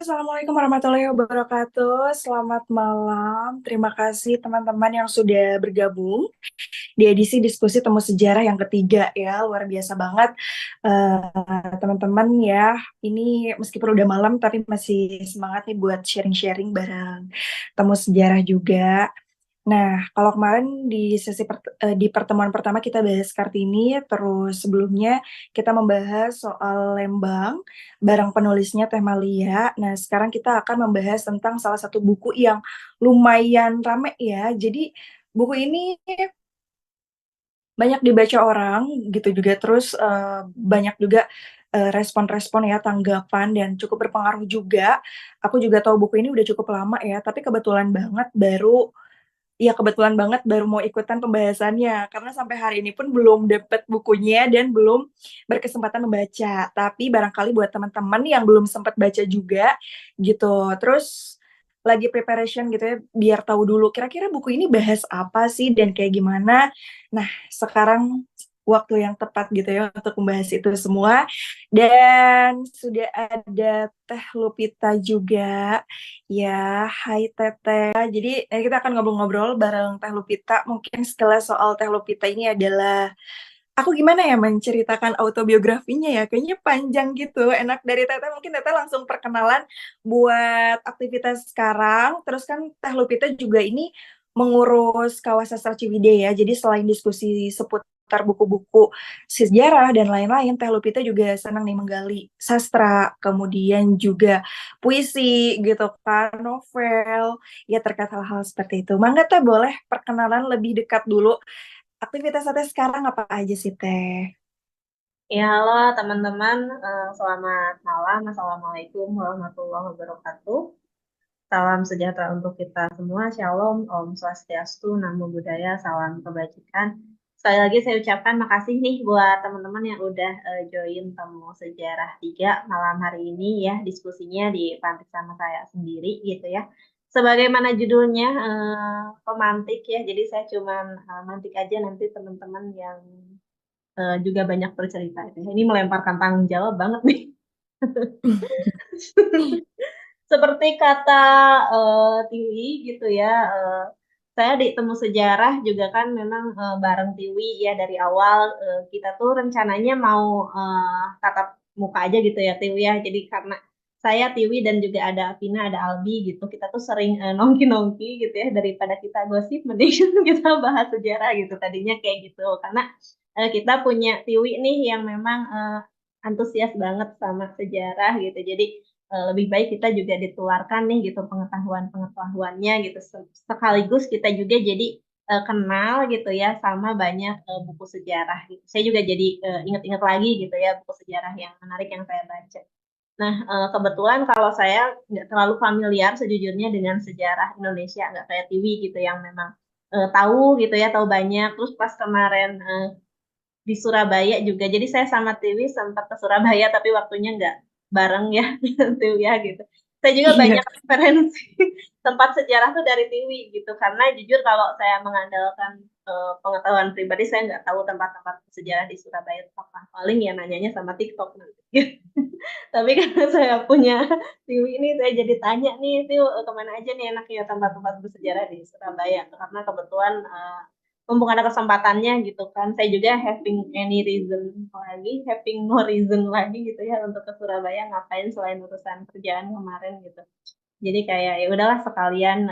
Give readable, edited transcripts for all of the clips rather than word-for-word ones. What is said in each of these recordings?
Assalamualaikum warahmatullahi wabarakatuh. Selamat malam. Terima kasih teman-teman yang sudah bergabung di edisi diskusi temu sejarah yang ketiga ya. Luar biasa banget teman-teman ya. Ini meskipun udah malam tapi masih semangat nih buat sharing-sharing bareng temu sejarah juga. Nah, kalau kemarin di pertemuan pertama kita bahas Kartini, terus sebelumnya kita membahas soal Lembang bareng penulisnya Teh Malia. Nah, sekarang kita akan membahas tentang salah satu buku yang lumayan rame ya. Jadi buku ini banyak dibaca orang gitu juga, terus banyak juga respon-respon ya, tanggapan dan cukup berpengaruh juga. Aku juga tahu buku ini udah cukup lama ya, tapi kebetulan banget baru mau ikutan pembahasannya, karena sampai hari ini pun belum dapet bukunya dan belum berkesempatan membaca. Tapi barangkali buat teman-teman yang belum sempat baca juga gitu, terus lagi preparation gitu ya, biar tahu dulu kira-kira buku ini bahas apa sih dan kayak gimana. Nah, sekarang waktu yang tepat gitu ya untuk membahas itu semua. Dan sudah ada Teh Lupita juga. Ya, hai Teteh. Jadi kita akan ngobrol-ngobrol bareng Teh Lupita. Mungkin sekelas soal Teh Lupita ini adalah aku gimana ya menceritakan autobiografinya ya. Kayaknya panjang gitu. Enak dari Teteh, mungkin Teteh langsung perkenalan buat aktivitas sekarang. Terus kan Teh Lupita juga ini mengurus Kawas Sastra Ciwidey ya. Jadi selain diskusi seputar buku-buku sejarah dan lain-lain, Teh Lupita juga senang nih menggali sastra, kemudian juga puisi gitu kan, novel, ya terkait hal-hal seperti itu. Mangga Teh boleh perkenalan lebih dekat dulu. Aktivitas Teh sekarang apa aja sih Teh? Ya, halo teman-teman. Selamat malam. Assalamualaikum warahmatullahi wabarakatuh. Salam sejahtera untuk kita semua. Shalom, Om Swastiastu, Namo Buddhaya, salam kebajikan. Sekali lagi saya ucapkan makasih nih buat teman-teman yang udah join Temu Sejarah 3 malam hari ini ya. Diskusinya dipantik sama saya sendiri gitu ya. Sebagaimana judulnya pemantik ya, jadi saya cuman mantik aja nanti teman-teman yang juga banyak bercerita. Ini melemparkan tanggung jawab banget nih. Seperti kata Tiwi gitu ya, saya di Temu Sejarah juga kan memang bareng Tiwi ya dari awal kita tuh rencananya mau tatap muka aja gitu ya Tiwi ya. Jadi karena saya Tiwi dan juga ada Vina, ada Albi gitu, kita tuh sering nongki-nongki gitu ya daripada kita gosip, mending kita bahas sejarah gitu. Tadinya kayak gitu karena kita punya Tiwi nih yang memang antusias banget sama sejarah gitu. Jadi lebih baik kita juga ditularkan nih gitu pengetahuan-pengetahuannya gitu. Sekaligus kita juga jadi kenal gitu ya sama banyak buku sejarah gitu. Saya juga jadi ingat-ingat lagi gitu ya buku sejarah yang menarik yang saya baca. Nah, kebetulan kalau saya nggak terlalu familiar sejujurnya dengan sejarah Indonesia, nggak kayak Tiwi gitu yang memang tahu gitu ya, tahu banyak. Terus pas kemarin di Surabaya juga. Jadi saya sama Tiwi sempat ke Surabaya tapi waktunya nggak bareng ya Tiwi ya gitu. Saya juga Iya. banyak referensi tempat sejarah tuh dari Tiwi gitu karena jujur kalau saya mengandalkan pengetahuan pribadi saya nggak tahu tempat-tempat sejarah di Surabaya itu apa. Paling ya nanyanya sama TikTok nanti. Tapi karena saya punya Tiwi ini saya jadi tanya nih Tiwi kemana aja nih enaknya tempat-tempat bersejarah di Surabaya karena kebetulan mumpung ada kesempatannya gitu kan saya juga having no reason lagi gitu ya untuk ke Surabaya ngapain selain urusan kerjaan kemarin gitu jadi kayak ya udahlah sekalian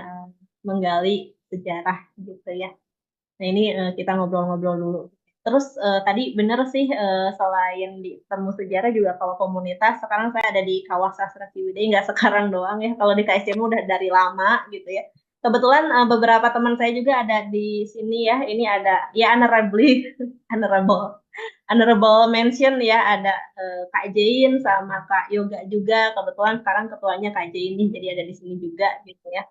menggali sejarah gitu ya. Nah ini kita ngobrol-ngobrol dulu. Terus tadi bener sih selain di Temu Sejarah juga kalau komunitas sekarang saya ada di Kawah Sastra Ciwidey nggak sekarang doang ya. Kalau di KSCM udah dari lama gitu ya. Kebetulan beberapa teman saya juga ada di sini ya. Ini ada ya honorable honorable mention ya ada Kak Jain sama Kak Yoga juga. Kebetulan sekarang ketuanya Kak Jain nih jadi ada di sini juga gitu ya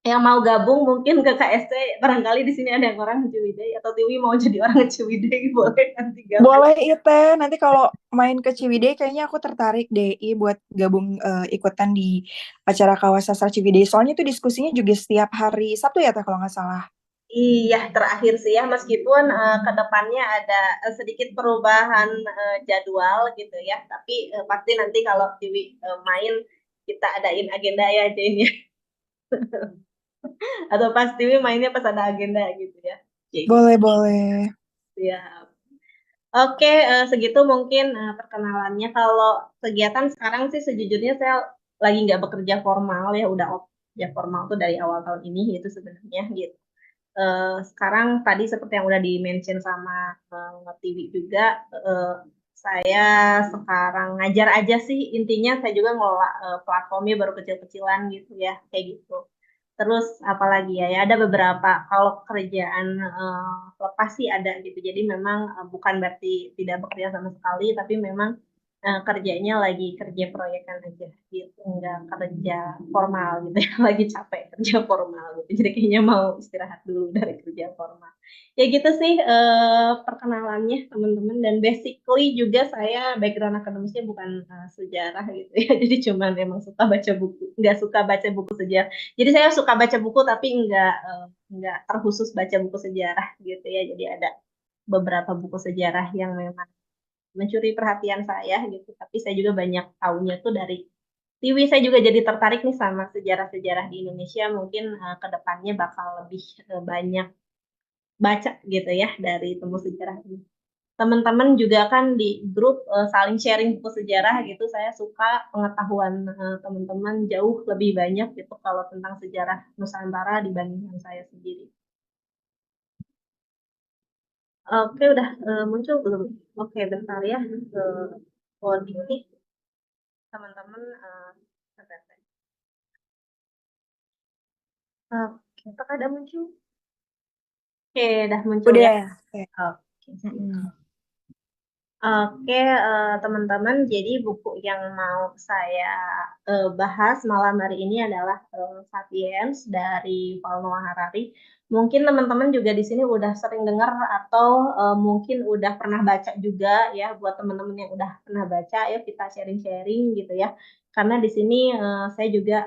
yang mau gabung mungkin ke KSC barangkali di sini ada yang orang Ciwidey atau Tiwi mau jadi orang Ciwidey boleh nanti gabung. Boleh Ite, nanti kalau main ke Ciwidey kayaknya aku tertarik deh buat gabung ikutan di acara Kawas Sastra Ciwidey. Soalnya itu diskusinya juga setiap hari Sabtu ya Teh kalau nggak salah. Iya terakhir sih ya meskipun ke depannya ada sedikit perubahan jadwal gitu ya tapi pasti nanti kalau Tiwi main kita adain agenda ya Jane ya. Atau pas TV mainnya pas ada agenda gitu ya. Kayak gitu. Boleh, boleh. Ya. Oke, segitu mungkin perkenalannya. Kalau kegiatan sekarang sih sejujurnya saya lagi nggak bekerja formal ya, udah off kerja formal tuh dari awal tahun ini gitu sebenarnya gitu. Sekarang tadi seperti yang udah di-mention sama TV juga, saya sekarang ngajar aja sih intinya. Saya juga ngelola platformnya baru kecil-kecilan gitu ya, kayak gitu. Terus apalagi ya, ya ada beberapa kalau kerjaan lepas sih ada gitu. Jadi memang bukan berarti tidak bekerja sama sekali, tapi memang kerjanya lagi kerja proyekan aja gitu, nggak kerja formal gitu ya. Lagi capek kerja formal gitu. Jadi kayaknya mau istirahat dulu dari kerja formal. Ya gitu sih perkenalannya teman-teman, dan basically juga saya background akademisnya bukan sejarah gitu ya. Jadi cuman memang suka baca buku, nggak suka baca buku sejarah. Jadi saya suka baca buku tapi nggak terkhusus baca buku sejarah gitu ya. Jadi ada beberapa buku sejarah yang memang mencuri perhatian saya gitu. Tapi saya juga banyak tahunya tuh dari TV. Saya juga jadi tertarik nih sama sejarah-sejarah di Indonesia. Mungkin ke depannya bakal lebih banyak baca gitu ya dari temu sejarah ini. Teman-teman juga kan di grup saling sharing buku sejarah gitu. Saya suka pengetahuan teman-teman jauh lebih banyak gitu kalau tentang sejarah Nusantara dibandingkan saya sendiri. Oke, udah muncul belum? Oke, bentar ya. Coding nih, teman-teman. Bentar, bentar. Oke, apakah udah muncul? Oke, udah muncul ya. Udah. Oke. Oke, sip. Mm-mm. Oke, teman-teman, jadi buku yang mau saya bahas malam hari ini adalah Sapiens dari Yuval Noah Harari. Mungkin teman-teman juga di sini udah sering dengar atau mungkin udah pernah baca juga ya. Buat teman-teman yang udah pernah baca, ya kita sharing-sharing gitu ya. Karena di sini saya juga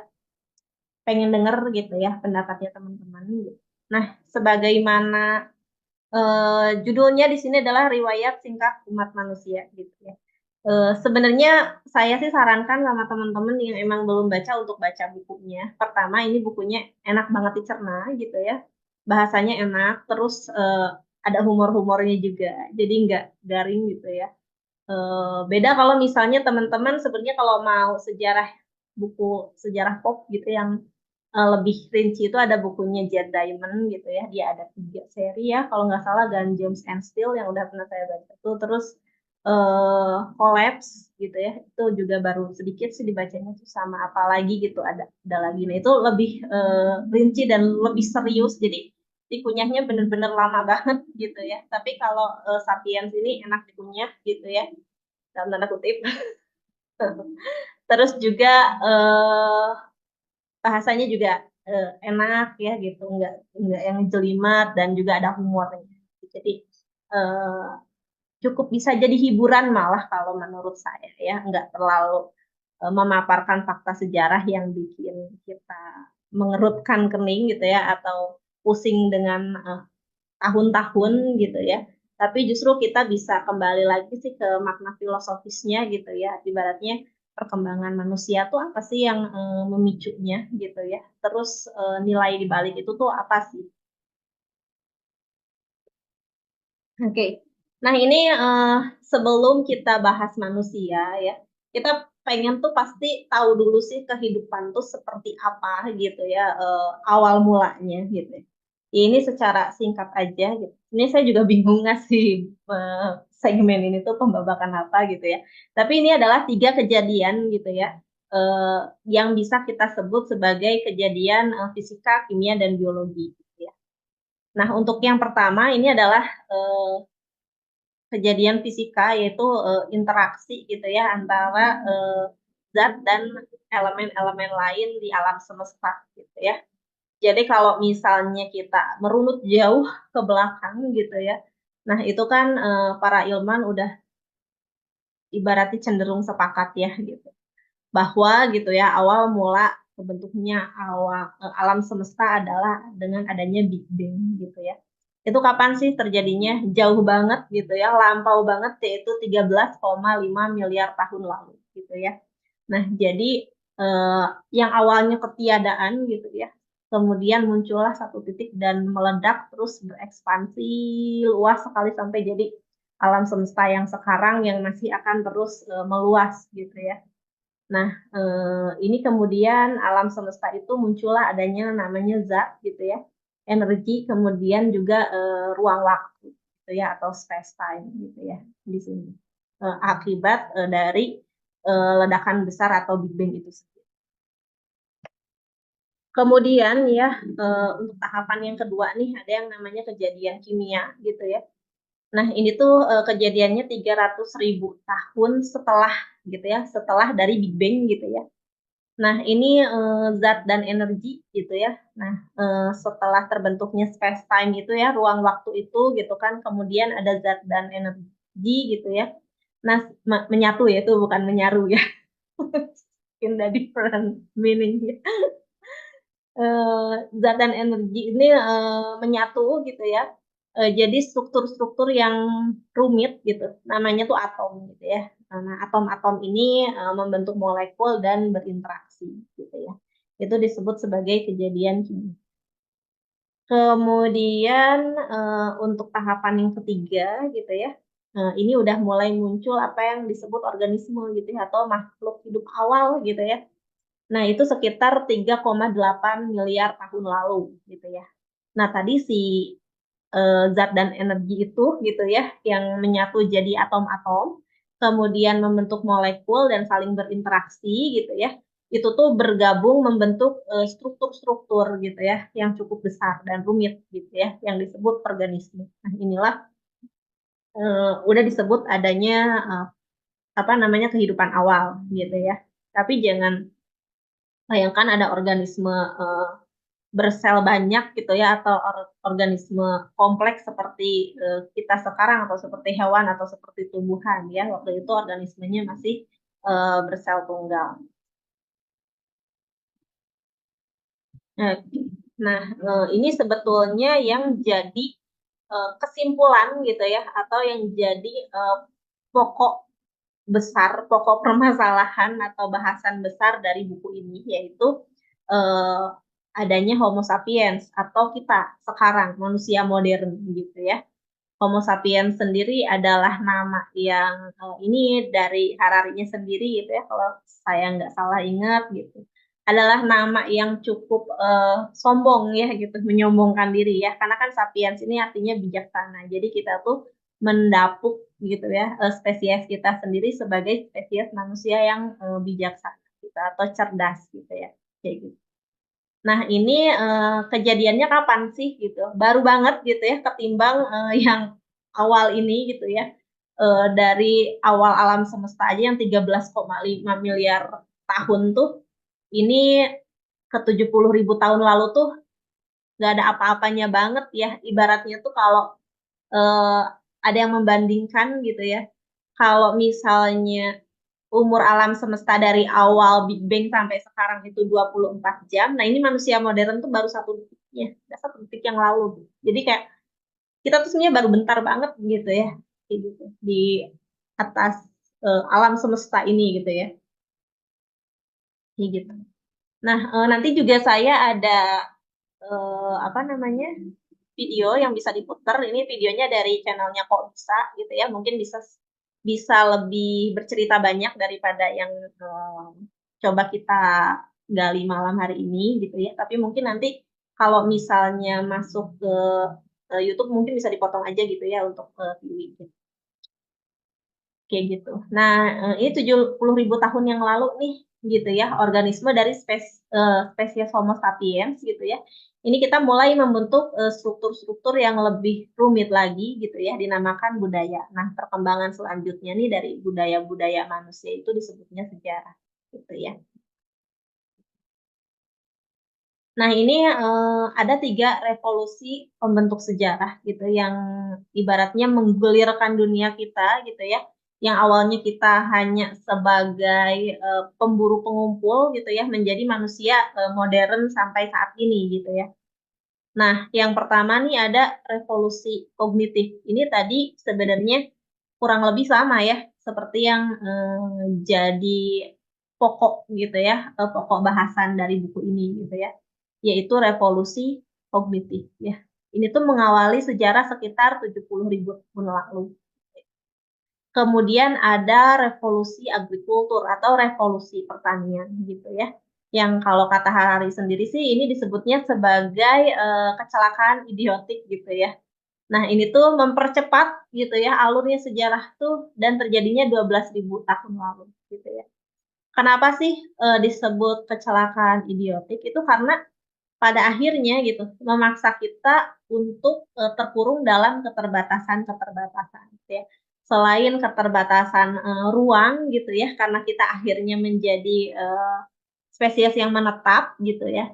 pengen denger gitu ya pendapatnya teman-teman. Gitu. Nah, sebagaimana judulnya di sini adalah riwayat singkat umat manusia gitu ya. Sebenarnya saya sih sarankan sama teman-teman yang emang belum baca untuk baca bukunya. Pertama, ini bukunya enak banget dicerna gitu ya. Bahasanya enak, terus ada humor-humornya juga. Jadi nggak garing gitu ya. Beda kalau misalnya teman-teman sebenarnya kalau mau sejarah, buku sejarah pop gitu yang lebih rinci, itu ada bukunya Jet Diamond gitu ya. Dia ada 3 seri ya, kalau nggak salah Guns and Steel yang udah pernah saya baca tuh. Terus Collapse gitu ya, itu juga baru sedikit sih dibacanya tuh. Sama apa lagi gitu, ada lagi. Nah itu lebih rinci dan lebih serius. Jadi dikunyahnya bener-bener lama banget gitu ya. Tapi kalau Sapiens ini enak dikunyah gitu ya, dalam tanda kutip. Terus juga bahasanya juga enak ya gitu, nggak yang jelimet, dan juga ada humornya. Jadi eh, cukup bisa jadi hiburan malah kalau menurut saya ya, nggak terlalu memaparkan fakta sejarah yang bikin kita mengerutkan kening gitu ya, atau pusing dengan tahun-tahun gitu ya. Tapi justru kita bisa kembali lagi sih ke makna filosofisnya gitu ya. Ibaratnya perkembangan manusia tuh apa sih yang memicunya gitu ya. Terus nilai di balik itu tuh apa sih? Oke. Nah, ini sebelum kita bahas manusia ya, kita pengen tuh pasti tahu dulu sih kehidupan tuh seperti apa gitu ya, awal mulanya gitu. Ya, ini secara singkat aja gitu. Ini saya juga bingung ngasih segmen ini tuh pembabakan apa gitu ya. Tapi ini adalah 3 kejadian gitu ya, eh, yang bisa kita sebut sebagai kejadian fisika, kimia, dan biologi. Gitu ya. Nah, untuk yang pertama ini adalah eh, kejadian fisika, yaitu interaksi gitu ya antara zat dan elemen-elemen lain di alam semesta gitu ya. Jadi kalau misalnya kita merunut jauh ke belakang gitu ya, nah itu kan para ilmuwan udah ibaratnya cenderung sepakat ya gitu, bahwa gitu ya awal mula terbentuknya alam semesta adalah dengan adanya Big Bang gitu ya. Itu kapan sih terjadinya? Jauh banget gitu ya, lampau banget, yaitu 13,5 miliar tahun lalu gitu ya. Nah, jadi yang awalnya ketiadaan gitu ya, kemudian muncullah satu titik dan meledak terus berekspansi luas sekali sampai jadi alam semesta yang sekarang yang masih akan terus meluas gitu ya. Nah, ini kemudian alam semesta itu muncullah adanya namanya zat gitu ya, energi, kemudian juga ruang waktu gitu ya atau space time gitu ya di sini. Akibat dari ledakan besar atau Big Bang itu sendiri. Kemudian ya untuk tahapan yang kedua nih ada yang namanya kejadian kimia gitu ya. Nah, ini tuh kejadiannya 300.000 tahun setelah gitu ya, setelah dari Big Bang gitu ya. Nah, ini zat dan energi gitu ya. Nah, setelah terbentuknya space time itu ya, ruang waktu itu gitu kan, kemudian ada zat dan energi gitu ya. Nah, menyatu ya, itu bukan menyaru ya. Mungkin ada different meaning ya. Zat dan energi ini menyatu gitu ya. Jadi struktur-struktur yang rumit gitu, namanya tuh atom gitu ya. Nah, atom-atom ini membentuk molekul dan berinteraksi gitu ya. Itu disebut sebagai kejadian kimia. Kemudian untuk tahapan yang ketiga gitu ya, ini udah mulai muncul apa yang disebut organisme gitu ya, atau makhluk hidup awal gitu ya. Nah, itu sekitar 3,8 miliar tahun lalu gitu ya. Nah, tadi si zat dan energi itu gitu ya yang menyatu jadi atom-atom, kemudian membentuk molekul dan saling berinteraksi gitu ya. Itu tuh bergabung membentuk struktur-struktur gitu ya yang cukup besar dan rumit gitu ya yang disebut organisme. Nah, inilah udah disebut adanya apa namanya kehidupan awal gitu ya. Tapi jangan bayangkan ada organisme bersel banyak gitu ya atau organisme kompleks seperti kita sekarang atau seperti hewan atau seperti tumbuhan ya. Waktu itu organismenya masih bersel tunggal. Nah, ini sebetulnya yang jadi kesimpulan gitu ya atau yang jadi pokok besar, pokok permasalahan atau bahasan besar dari buku ini yaitu eh, adanya Homo sapiens atau kita sekarang manusia modern gitu ya. Homo sapiens sendiri adalah nama yang ini dari Harari-nya sendiri gitu ya kalau saya nggak salah ingat gitu. Adalah nama yang cukup sombong ya gitu, menyombongkan diri ya. Karena kan sapiens ini artinya bijaksana. Jadi kita tuh mendapuk gitu ya spesies kita sendiri sebagai spesies manusia yang bijaksana gitu atau cerdas gitu ya. Kayak gitu. Nah, ini kejadiannya kapan sih gitu? Baru banget gitu ya ketimbang yang awal ini gitu ya. Dari awal alam semesta aja yang 13,5 miliar tahun tuh ini ke 70.000 tahun lalu tuh nggak ada apa-apanya banget ya. Ibaratnya tuh kalau eh, ada yang membandingkan gitu ya. Kalau misalnya umur alam semesta dari awal Big Bang sampai sekarang itu 24 jam. Nah, ini manusia modern tuh baru satu detiknya, satu detik yang lalu. Jadi kayak kita tuh sebenarnya baru bentar banget gitu ya, kayak gitu di atas alam semesta ini gitu ya, kayak gitu. Nah, nanti juga saya ada apa namanya video yang bisa diputar. Ini videonya dari channelnya Kok Bisa gitu ya. Mungkin bisa bisa lebih bercerita banyak daripada yang coba kita gali malam hari ini gitu ya. Tapi mungkin nanti kalau misalnya masuk ke YouTube mungkin bisa dipotong aja gitu ya untuk video kayak gitu. Nah, ini 70.000 tahun yang lalu nih gitu ya, organisme dari spesies Homo sapiens gitu ya. Ini kita mulai membentuk struktur-struktur yang lebih rumit lagi gitu ya, dinamakan budaya. Nah, perkembangan selanjutnya nih dari budaya-budaya manusia itu disebutnya sejarah gitu ya. Nah, ini ada 3 revolusi pembentuk sejarah gitu yang ibaratnya menggulirkan dunia kita gitu ya. Yang awalnya kita hanya sebagai pemburu pengumpul gitu ya, menjadi manusia modern sampai saat ini gitu ya. Nah, yang pertama nih ada revolusi kognitif. Ini tadi sebenarnya kurang lebih sama ya, seperti yang jadi pokok gitu ya, pokok bahasan dari buku ini gitu ya, yaitu revolusi kognitif ya. Ini tuh mengawali sejarah sekitar 70.000 tahun lalu. Kemudian ada revolusi agrikultur atau revolusi pertanian gitu ya. Yang kalau kata Harari sendiri sih ini disebutnya sebagai kecelakaan idiotik gitu ya. Nah, ini tuh mempercepat gitu ya alurnya sejarah tuh dan terjadinya 12.000 tahun lalu gitu ya. Kenapa sih disebut kecelakaan idiotik? Itu karena pada akhirnya gitu memaksa kita untuk terkurung dalam keterbatasan-keterbatasan gitu ya. Selain keterbatasan ruang gitu ya, karena kita akhirnya menjadi spesies yang menetap gitu ya.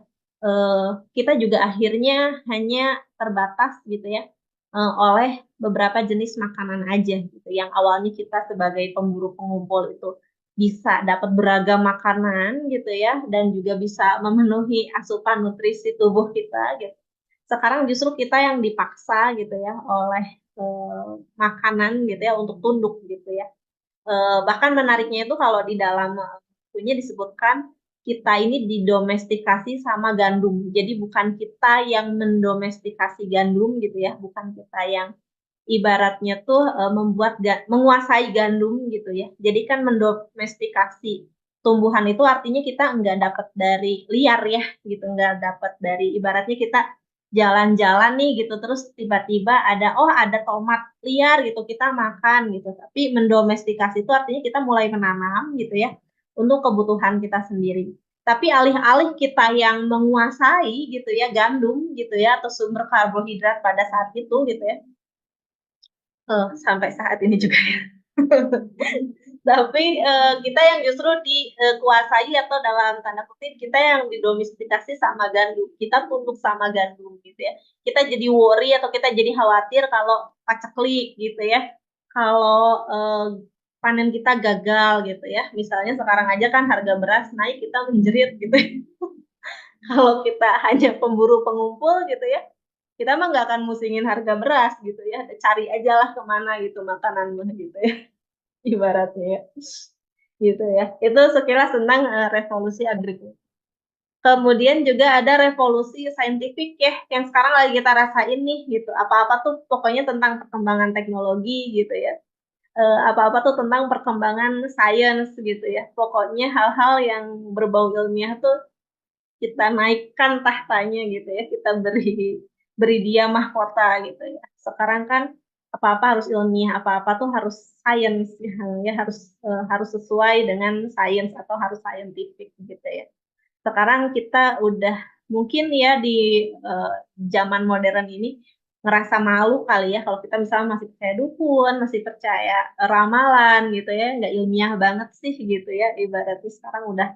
Kita juga akhirnya hanya terbatas gitu ya oleh beberapa jenis makanan aja gitu. Yang awalnya kita sebagai pemburu pengumpul itu bisa dapat beragam makanan gitu ya dan juga bisa memenuhi asupan nutrisi tubuh kita gitu. Sekarang justru kita yang dipaksa gitu ya oleh makanan gitu ya untuk tunduk gitu ya. Bahkan menariknya itu kalau di dalam bukunya disebutkan kita ini didomestikasi sama gandum. Jadi bukan kita yang mendomestikasi gandum gitu ya, bukan kita yang ibaratnya tuh menguasai gandum gitu ya. Jadi kan mendomestikasi tumbuhan itu artinya kita nggak dapat dari liar ya gitu, nggak dapat dari ibaratnya kita jalan-jalan nih gitu terus tiba-tiba ada tomat liar gitu kita makan gitu. Tapi mendomestikasi itu artinya kita mulai menanam gitu ya untuk kebutuhan kita sendiri. Tapi alih-alih kita yang menguasai gitu ya gandum gitu ya atau sumber karbohidrat pada saat itu gitu ya. Sampai saat ini juga ya. Tapi kita yang justru dikuasai atau dalam tanda kutip kita yang didomestikasi sama gandum, kita tunduk sama gandum gitu ya. Kita jadi worry atau kita jadi khawatir kalau paceklik gitu ya. Kalau panen kita gagal gitu ya. Misalnya sekarang aja kan harga beras naik kita menjerit gitu. Kalau kita hanya pemburu pengumpul gitu ya, kita mah nggak akan musingin harga beras gitu ya, cari aja lah kemana gitu makanan mah gitu ya, ibaratnya ya. Gitu ya. Itu sekilas tentang revolusi agrikultur. Kemudian juga ada revolusi saintifik ya, yang sekarang lagi kita rasain nih gitu. Apa-apa tuh pokoknya tentang perkembangan teknologi gitu ya. Apa-apa tuh tentang perkembangan sains gitu ya. Pokoknya hal-hal yang berbau ilmiah tuh kita naikkan tahtanya gitu ya, kita beri dia mahkota gitu ya. Sekarang kan apa-apa harus ilmiah, apa-apa tuh harus sains ya, harus sesuai dengan sains atau harus scientific gitu ya. Sekarang kita udah mungkin ya di zaman modern ini ngerasa malu kali ya kalau kita misalnya masih percaya dukun, masih percaya ramalan gitu ya, nggak ilmiah banget sih gitu ya. Ibaratnya sekarang udah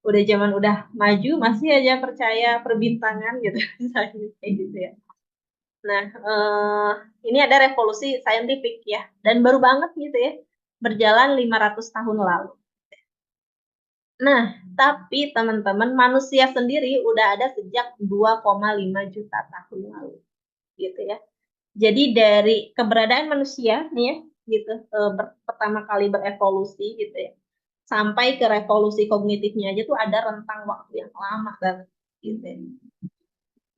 zaman udah maju masih aja percaya perbintangan gitu misalnya kayak gitu ya. Nah, ini ada revolusi saintifik ya dan baru banget gitu ya berjalan 500 tahun lalu. Nah, tapi teman-teman manusia sendiri udah ada sejak 2,5 juta tahun lalu gitu ya. Jadi dari keberadaan manusia nih ya gitu pertama kali berevolusi gitu ya sampai ke revolusi kognitifnya aja tuh ada rentang waktu yang lama banget gitu ya.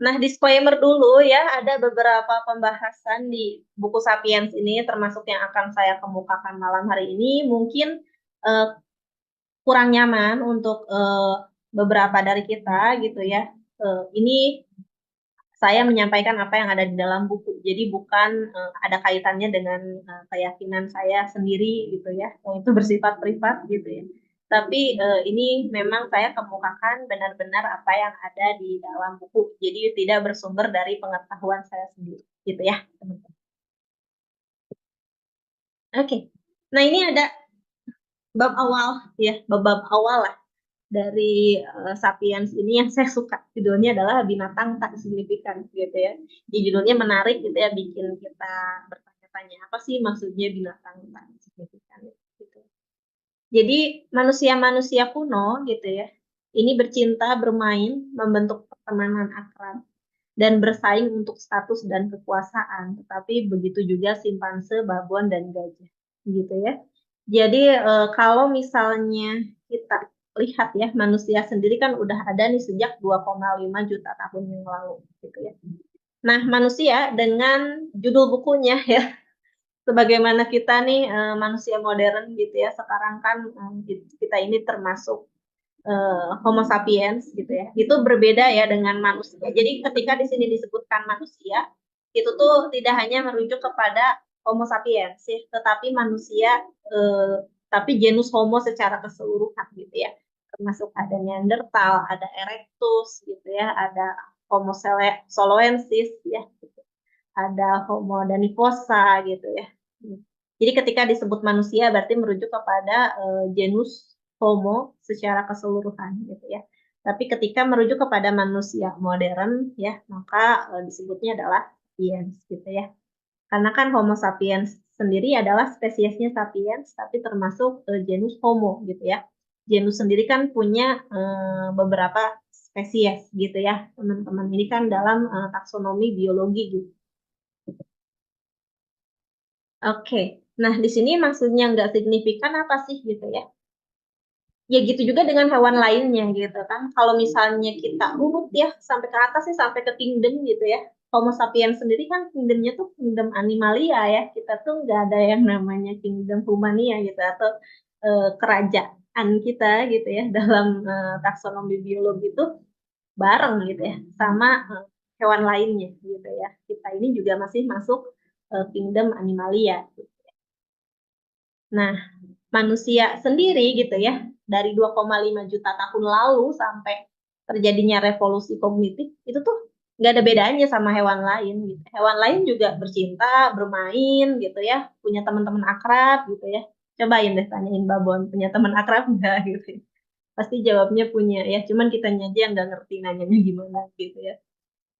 Nah, disclaimer dulu ya, ada beberapa pembahasan di buku Sapiens ini, termasuk yang akan saya kemukakan malam hari ini, mungkin uh, kurang nyaman untuk beberapa dari kita gitu ya. Ini saya menyampaikan apa yang ada di dalam buku, jadi bukan ada kaitannya dengan keyakinan saya sendiri gitu ya, yang itu bersifat privat gitu ya. Tapi ini memang saya kemukakan benar-benar apa yang ada di dalam buku, jadi tidak bersumber dari pengetahuan saya sendiri gitu ya, teman-teman. Oke, nah ini ada bab awal ya, bab awal lah dari Sapiens ini yang saya suka. Judulnya adalah binatang tak signifikan gitu ya. Di judulnya menarik gitu ya, bikin kita bertanya-tanya apa sih maksudnya binatang tak signifikan gitu. Jadi manusia-manusia kuno gitu ya, ini bercinta, bermain, membentuk pertemanan akrab, dan bersaing untuk status dan kekuasaan. Tetapi begitu juga simpanse, babon, dan gajah gitu ya. Jadi kalau misalnya kita lihat ya, manusia sendiri kan udah ada nih sejak 2,5 juta tahun yang lalu gitu ya. Nah, manusia dengan judul bukunya ya, sebagaimana kita nih manusia modern gitu ya, sekarang kan kita ini termasuk Homo sapiens gitu ya. Itu berbeda ya dengan manusia. Jadi ketika di sini disebutkan manusia, itu tuh tidak hanya merujuk kepada Homo sapiens sih, tetapi manusia tapi genus Homo secara keseluruhan gitu ya. Termasuk ada Neanderthal, ada Erectus gitu ya, ada Homo soloensis ya, gitu. Ada Homo danivosa gitu ya. Jadi ketika disebut manusia berarti merujuk kepada genus Homo secara keseluruhan gitu ya. Tapi ketika merujuk kepada manusia modern ya, maka disebutnya adalah sapiens gitu ya. Karena kan Homo sapiens sendiri adalah spesiesnya sapiens, tapi termasuk genus Homo gitu ya. Genus sendiri kan punya beberapa spesies gitu ya, teman-teman. Ini kan dalam taksonomi biologi gitu. Oke, nah di sini maksudnya nggak signifikan apa sih gitu ya? Ya gitu juga dengan hewan lainnya gitu kan. Kalau misalnya kita urut ya sampai ke atas sih sampai ke kingdom gitu ya. Homo sapiens sendiri kan kingdomnya tuh kingdom animalia ya. Kita tuh nggak ada yang namanya kingdom humania gitu atau kerajaan kita gitu ya dalam taksonomi biologi itu bareng gitu ya sama hewan lainnya gitu ya. Kita ini juga masih masuk kingdom animalia. Nah, manusia sendiri gitu ya, dari 2,5 juta tahun lalu sampai terjadinya revolusi kognitif, itu tuh nggak ada bedanya sama hewan lain gitu. Hewan lain juga bercinta, bermain gitu ya, punya teman-teman akrab gitu ya. Cobain deh tanyain Babon, punya teman akrab nggak gitu ya. Pasti jawabnya punya ya, cuman kitanya aja yang nggak ngerti nanyanya gimana gitu ya.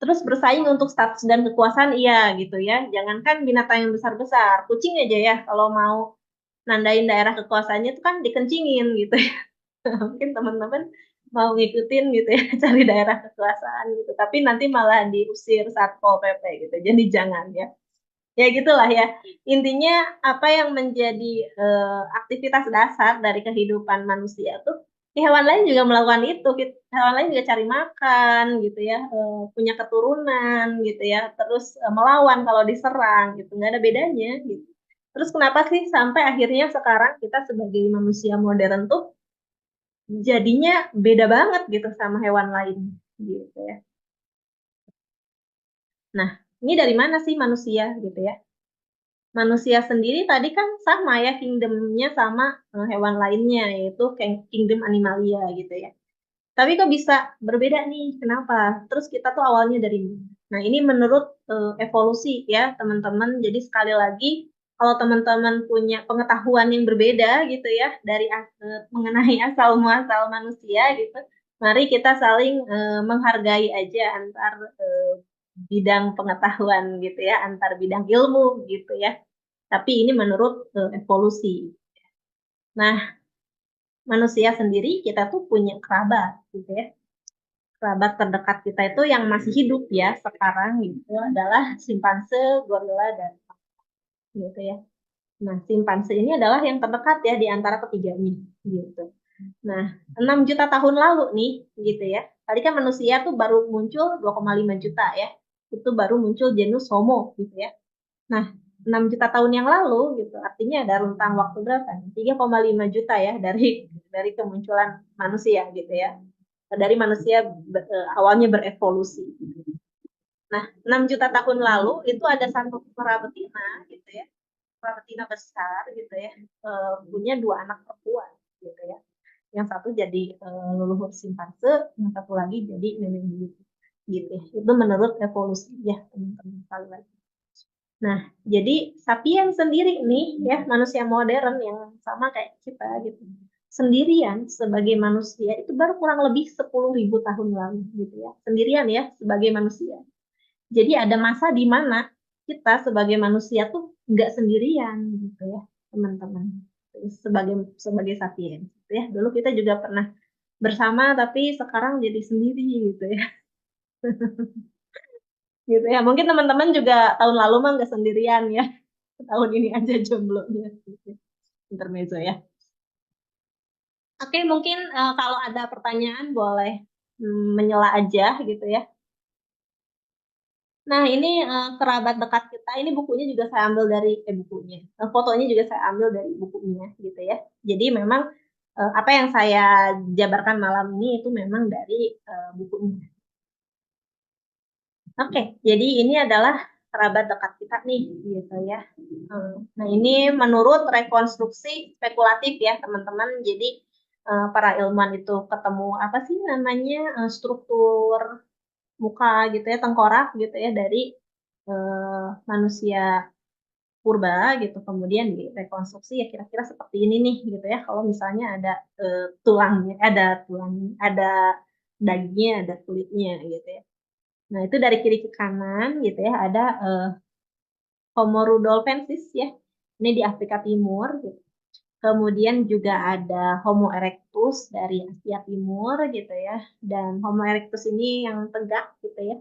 Terus bersaing untuk status dan kekuasaan iya gitu ya. Jangankan binatang yang besar-besar, kucing aja ya kalau mau nandain daerah kekuasaannya itu kan dikencingin gitu ya. Mungkin teman-teman mau ngikutin gitu ya, cari daerah kekuasaan gitu. Tapi nanti malah diusir Satpol PP gitu. Jadi jangan ya. Ya gitulah ya. Intinya apa yang menjadi aktivitas dasar dari kehidupan manusia tuh ya hewan lain juga melakukan itu. Hewan lain juga cari makan gitu ya, punya keturunan gitu ya, terus melawan kalau diserang gitu. Nggak ada bedanya gitu. Terus kenapa sih sampai akhirnya sekarang kita sebagai manusia modern tuh jadinya beda banget gitu sama hewan lain gitu ya. Nah, ini dari mana sih manusia gitu ya? Manusia sendiri tadi kan sama ya kingdomnya sama hewan lainnya yaitu kingdom animalia gitu ya. Tapi kok bisa berbeda nih? Kenapa? Terus kita tuh awalnya dari mana? Nah, ini menurut evolusi ya, teman-teman. Jadi sekali lagi, kalau teman-teman punya pengetahuan yang berbeda gitu ya dari mengenai asal muasal manusia gitu, mari kita saling menghargai aja antar bidang pengetahuan gitu ya, antar bidang ilmu gitu ya. Tapi ini menurut evolusi. Nah, manusia sendiri kita tuh punya kerabat gitu ya. Kerabat terdekat kita itu yang masih hidup ya sekarang gitu adalah simpanse, gorila, dan gitu ya. Nah, simpanse ini adalah yang terdekat ya di antara ketiganya gitu. Nah, 6 juta tahun lalu nih gitu ya. Tadi kan manusia tuh baru muncul 2,5 juta ya. Itu baru muncul genus Homo gitu ya. Nah, 6 juta tahun yang lalu gitu. Artinya ada rentang waktu berapa? 3,5 juta ya dari kemunculan manusia gitu ya. Dari manusia awalnya berevolusi. Nah, 6 juta tahun lalu itu ada satu kera betina gitu ya. Kera betina besar gitu ya. Punya dua anak perempuan gitu ya. Yang satu jadi leluhur simpanse, yang satu lagi jadi nenek buyut gitu ya. Itu menurut evolusi ya teman-teman sekalian. Nah, jadi sapiens sendiri nih ya manusia modern yang sama kayak kita gitu. Sendirian sebagai manusia itu baru kurang lebih 10.000 tahun lalu gitu ya. Sendirian ya sebagai manusia. Jadi ada masa di mana kita sebagai manusia tuh nggak sendirian gitu ya, teman-teman. Sebagai sebagai sapiens gitu ya. Dulu kita juga pernah bersama tapi sekarang jadi sendiri gitu ya. Gitu ya. Mungkin teman-teman juga tahun lalu mah nggak sendirian ya. Tahun ini aja jomblonya. Gitu. Intermezzo ya. Oke, mungkin kalau ada pertanyaan boleh menyela aja gitu ya. Nah, ini kerabat dekat kita. Ini bukunya juga saya ambil dari bukunya. Fotonya juga saya ambil dari bukunya gitu ya. Jadi memang apa yang saya jabarkan malam ini itu memang dari bukunya. Oke, jadi ini adalah kerabat dekat kita nih gitu ya. Nah, ini menurut rekonstruksi spekulatif ya, teman-teman. Jadi para ilmuwan itu ketemu apa sih namanya struktur muka gitu ya, tengkorak gitu ya dari manusia purba gitu. Kemudian direkonstruksi ya kira-kira seperti ini nih gitu ya. Kalau misalnya ada tulangnya, ada dagingnya, ada kulitnya gitu ya. Nah, itu dari kiri ke kanan gitu ya, ada Homo rudolfensis ya. Ini di Afrika Timur gitu. Kemudian juga ada Homo erectus dari Asia Timur gitu ya. Dan Homo erectus ini yang tegak gitu ya.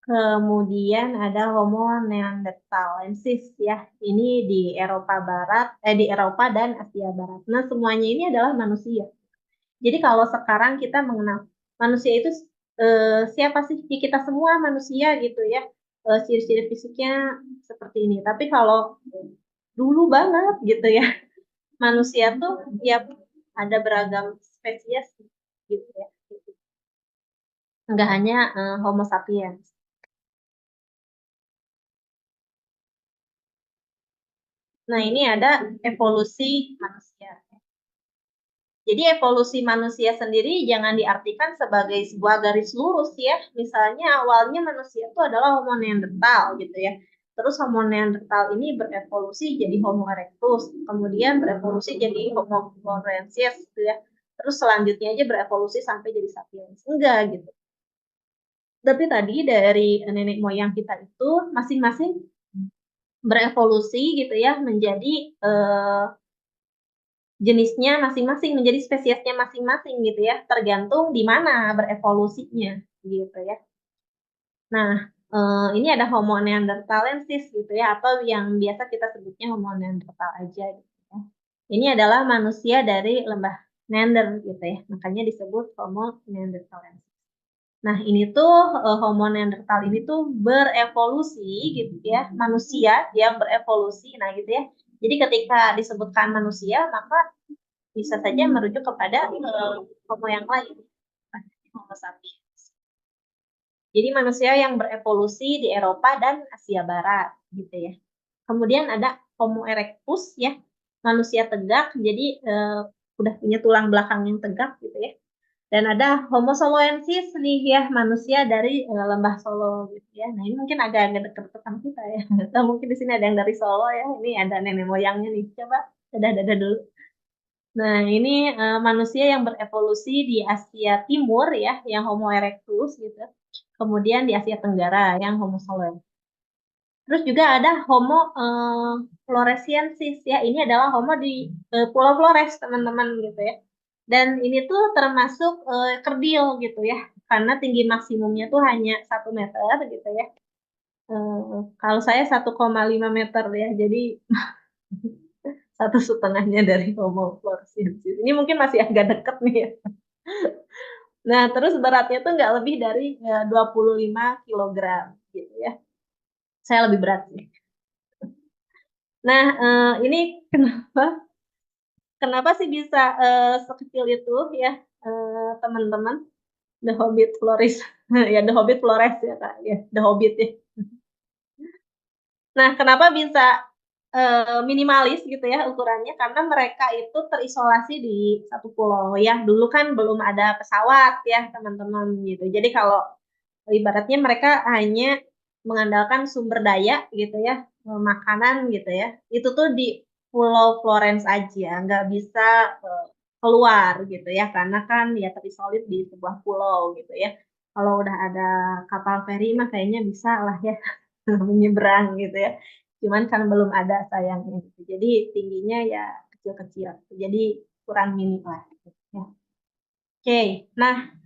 Kemudian ada Homo neanderthalensis ya. Ini di Eropa Barat, di Eropa dan Asia Barat. Nah, semuanya ini adalah manusia. Jadi kalau sekarang kita mengenal manusia itu siapa sih? Ya, kita semua manusia gitu ya. Ciri-ciri fisiknya seperti ini. Tapi kalau dulu banget gitu ya, manusia tuh ya ada beragam spesies gitu ya. Enggak hanya Homo sapiens. Nah, ini ada evolusi manusia. Jadi evolusi manusia sendiri jangan diartikan sebagai sebuah garis lurus ya. Misalnya awalnya manusia itu adalah Homo neanderthal gitu ya. Terus Homo neanderthal ini berevolusi jadi Homo erectus, kemudian berevolusi jadi Homo floresiensis gitu ya. Terus selanjutnya aja berevolusi sampai jadi sapiens. Enggak gitu. Tapi tadi dari nenek moyang kita itu masing-masing berevolusi gitu ya menjadi jenisnya masing-masing, menjadi spesiesnya masing-masing gitu ya, tergantung di mana berevolusinya gitu ya. Nah, ini ada Homo neanderthalensis gitu ya, atau yang biasa kita sebutnya Homo neanderthal aja gitu ya. Ini adalah manusia dari lembah Neander gitu ya, makanya disebut Homo neanderthalensis. Nah, ini tuh Homo neanderthal ini tuh berevolusi gitu ya, manusia yang berevolusi. Nah, gitu ya. Jadi ketika disebutkan manusia, maka bisa saja merujuk kepada Homo yang lain, Homo sapiens. Jadi manusia yang berevolusi di Eropa dan Asia Barat, gitu ya. Kemudian ada Homo erectus ya, manusia tegak, jadi udah punya tulang belakang yang tegak, gitu ya. Dan ada Homo soloensis nih ya, manusia dari lembah Solo gitu ya. Nah, ini mungkin agak-agak dekat sama kita ya. Atau mungkin di sini ada yang dari Solo ya. Ini ada nenek moyangnya nih. Coba dadah-dadah dulu. Nah, ini manusia yang berevolusi di Asia Timur ya, yang Homo erectus gitu. Kemudian di Asia Tenggara yang Homo sapiens. Terus juga ada Homo floresiensis ya. Ini adalah Homo di Pulau Flores, teman-teman gitu ya. Dan ini tuh termasuk kerdil gitu ya. Karena tinggi maksimumnya tuh hanya 1 meter gitu ya. Kalau saya 1,5 meter ya. Jadi 1,5 dari Homo floresiensis. Ini mungkin masih agak deket nih ya. Nah, terus beratnya tuh nggak lebih dari 25 kilogram gitu ya. Saya lebih berat sih. Nah, ini kenapa kenapa sih bisa sekecil itu ya, teman-teman? The Hobbit Flores. Ya, The Hobbit Flores ya, Kak, ya, The Hobbit ya. Nah, kenapa bisa minimalis gitu ya ukurannya? Karena mereka itu terisolasi di satu pulau ya. Dulu kan belum ada pesawat ya, teman-teman gitu. Jadi kalau ibaratnya mereka hanya mengandalkan sumber daya gitu ya, makanan gitu ya. Itu tuh di Pulau Florence aja, nggak bisa keluar gitu ya, karena kan ya terisolir di sebuah pulau gitu ya. Kalau udah ada kapal feri mah kayaknya bisa lah ya menyeberang gitu ya. Cuman kan belum ada sayangnya gitu. Jadi tingginya ya kecil-kecil. Jadi ukuran mini lah. Gitu ya. Oke, nah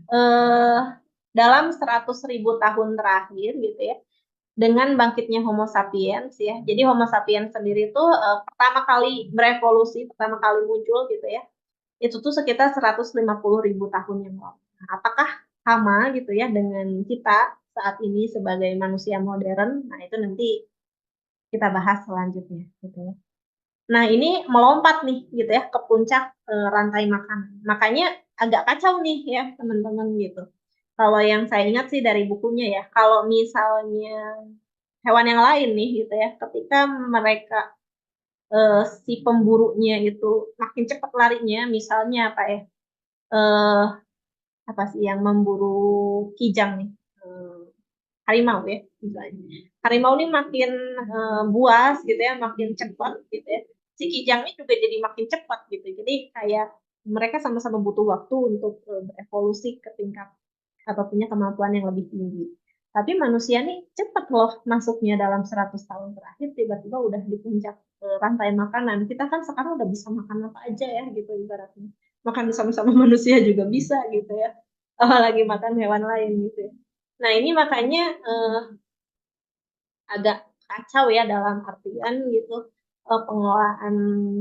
dalam 100.000 tahun terakhir gitu ya, dengan bangkitnya Homo sapiens ya. Jadi Homo sapiens sendiri itu pertama kali berevolusi, pertama kali muncul gitu ya. itu tuh sekitar 150.000 tahun yang lalu. Nah, apakah sama gitu ya dengan kita saat ini sebagai manusia modern? Nah, itu nanti kita bahas selanjutnya gitu ya. Nah, ini melompat nih gitu ya ke puncak rantai makanan. Makanya agak kacau nih ya teman-teman gitu. Kalau yang saya ingat sih dari bukunya ya, kalau misalnya hewan yang lain nih gitu ya, ketika mereka si pemburunya itu makin cepat larinya, misalnya apa ya? eh Apa sih yang memburu kijang nih? Eh, Harimau ya misalnya. Harimau ini makin buas gitu ya, makin cepat gitu ya. Si kijangnya juga jadi makin cepat gitu. Jadi kayak mereka sama-sama butuh waktu untuk berevolusi ke tingkat atau punya kemampuan yang lebih tinggi. Tapi manusia nih cepat loh masuknya dalam 100 tahun terakhir tiba-tiba udah di puncak rantai makanan. Kita kan sekarang udah bisa makan apa aja ya gitu ibaratnya. Makan sama-sama manusia juga bisa gitu ya. Apalagi makan hewan lain gitu ya. Nah ini makanya agak kacau ya dalam artian gitu pengelolaan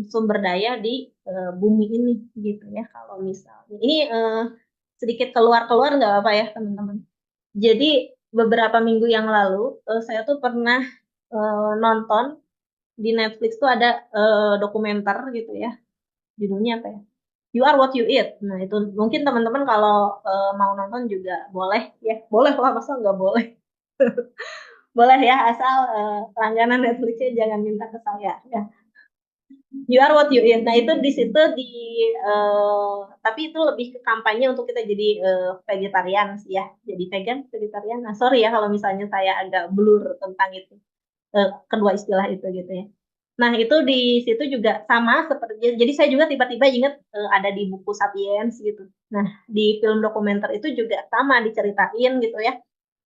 sumber daya di bumi ini gitu ya kalau misalnya ini sedikit keluar-keluar nggak apa ya teman-teman. Jadi beberapa minggu yang lalu saya tuh pernah nonton di Netflix tuh ada dokumenter gitu ya, judulnya apa ya? You Are What You Eat. Nah itu mungkin teman-teman kalau mau nonton juga boleh ya, boleh lah masa nggak boleh. Boleh ya, asal langganan Netflixnya jangan minta ke saya. Ya. You are what you eat. Nah itu di situ tapi itu lebih ke kampanye untuk kita jadi vegetarian sih ya. Jadi vegan, vegetarian. Nah sorry ya kalau misalnya saya agak blur tentang itu, kedua istilah itu gitu ya. Nah itu di situ juga sama seperti, jadi saya juga tiba-tiba inget ada di buku Sapiens gitu. Nah di film dokumenter itu juga sama diceritain gitu ya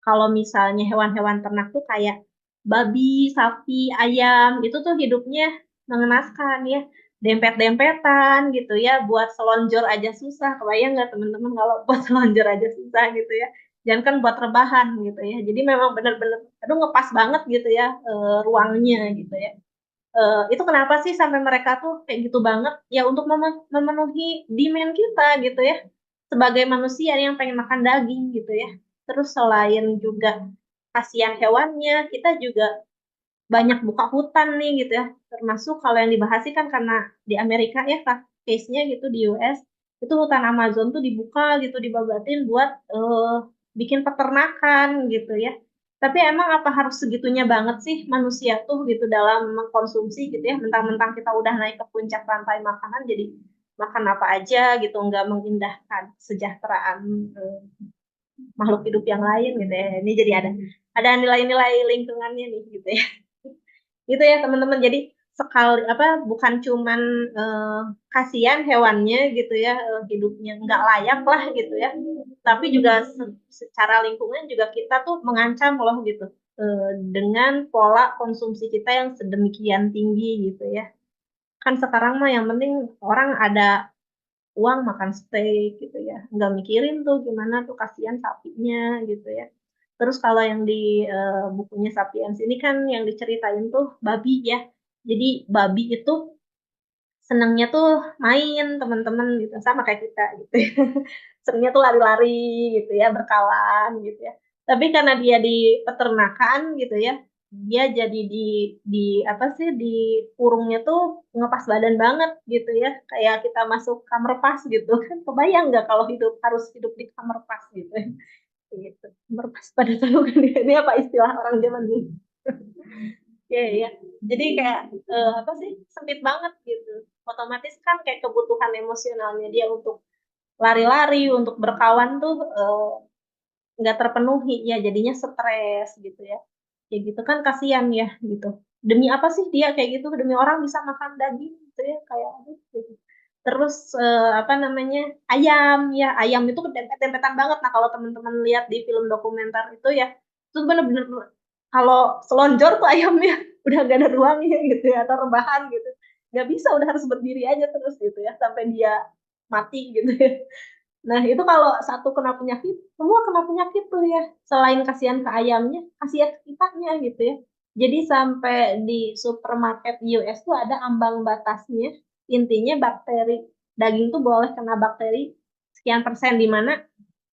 kalau misalnya hewan-hewan ternak tuh kayak babi, sapi, ayam, itu tuh hidupnya mengenaskan ya. Dempet-dempetan gitu ya, buat selonjor aja susah. Kebayang nggak teman-teman kalau buat selonjor aja susah gitu ya. Jangan kan buat rebahan gitu ya. Jadi memang benar-benar, aduh ngepas banget gitu ya ruangnya gitu ya. Itu kenapa sih sampai mereka tuh kayak gitu banget? Ya untuk memenuhi demand kita gitu ya. Sebagai manusia yang pengen makan daging gitu ya. Terus selain juga kasihan hewannya, kita juga banyak buka hutan nih gitu ya. Termasuk kalau yang dibahas sih kan karena di Amerika ya case-nya gitu di US, itu hutan Amazon tuh dibuka gitu, dibabatin buat bikin peternakan gitu ya. Tapi emang apa harus segitunya banget sih manusia tuh gitu dalam mengkonsumsi gitu ya. Mentang-mentang kita udah naik ke puncak rantai makanan jadi makan apa aja gitu, nggak mengindahkan kesejahteraan eh, makhluk hidup yang lain gitu ya. Ini jadi ada nilai-nilai lingkungannya nih gitu ya. Gitu ya teman-teman. Jadi sekali apa bukan cuman eh, kasihan hewannya gitu ya hidupnya nggak layak lah gitu ya. Tapi juga secara lingkungan juga kita tuh mengancam loh gitu dengan pola konsumsi kita yang sedemikian tinggi gitu ya. Kan sekarang mah yang penting orang ada uang makan steak gitu ya. Nggak mikirin tuh gimana tuh kasihan sapinya gitu ya. Terus kalau yang di bukunya Sapiens ini kan yang diceritain tuh babi ya. Jadi babi itu senangnya tuh main teman-teman gitu sama kayak kita gitu ya. Senangnya tuh lari-lari gitu ya, berkawan gitu ya. Tapi karena dia di peternakan gitu ya, dia jadi di apa sih di kurungnya tuh ngepas badan banget gitu ya. Kayak kita masuk kamar pas gitu kan. Kebayang nggak kalau harus hidup di kamar pas gitu ya. Gitu. Kamar pas pada tahu kan ini apa istilah orang zaman dulu. Iya, iya. Jadi kayak apa sih sempit banget gitu. Otomatis kan kayak kebutuhan emosionalnya dia untuk lari-lari, untuk berkawan tuh nggak terpenuhi ya, jadinya stres gitu ya. Kayak gitu kan kasihan ya gitu. Demi apa sih dia kayak gitu? Demi orang bisa makan daging gitu ya kayak aduh, gitu. Terus apa namanya ayam ya ayam itu dempet-dempetan banget. Nah kalau teman-teman lihat di film dokumenter itu ya itu bener-bener kalau selonjor tuh ayamnya udah gak ada ruangnya gitu ya atau rebahan gitu nggak bisa udah harus berdiri aja terus gitu ya sampai dia mati gitu ya. Nah itu kalau satu kena penyakit semua kena penyakit tuh ya selain kasihan ke ayamnya kasihan ke kitanya gitu ya. Jadi sampai di supermarket US tuh ada ambang batasnya intinya bakteri daging tuh boleh kena bakteri sekian persen, di mana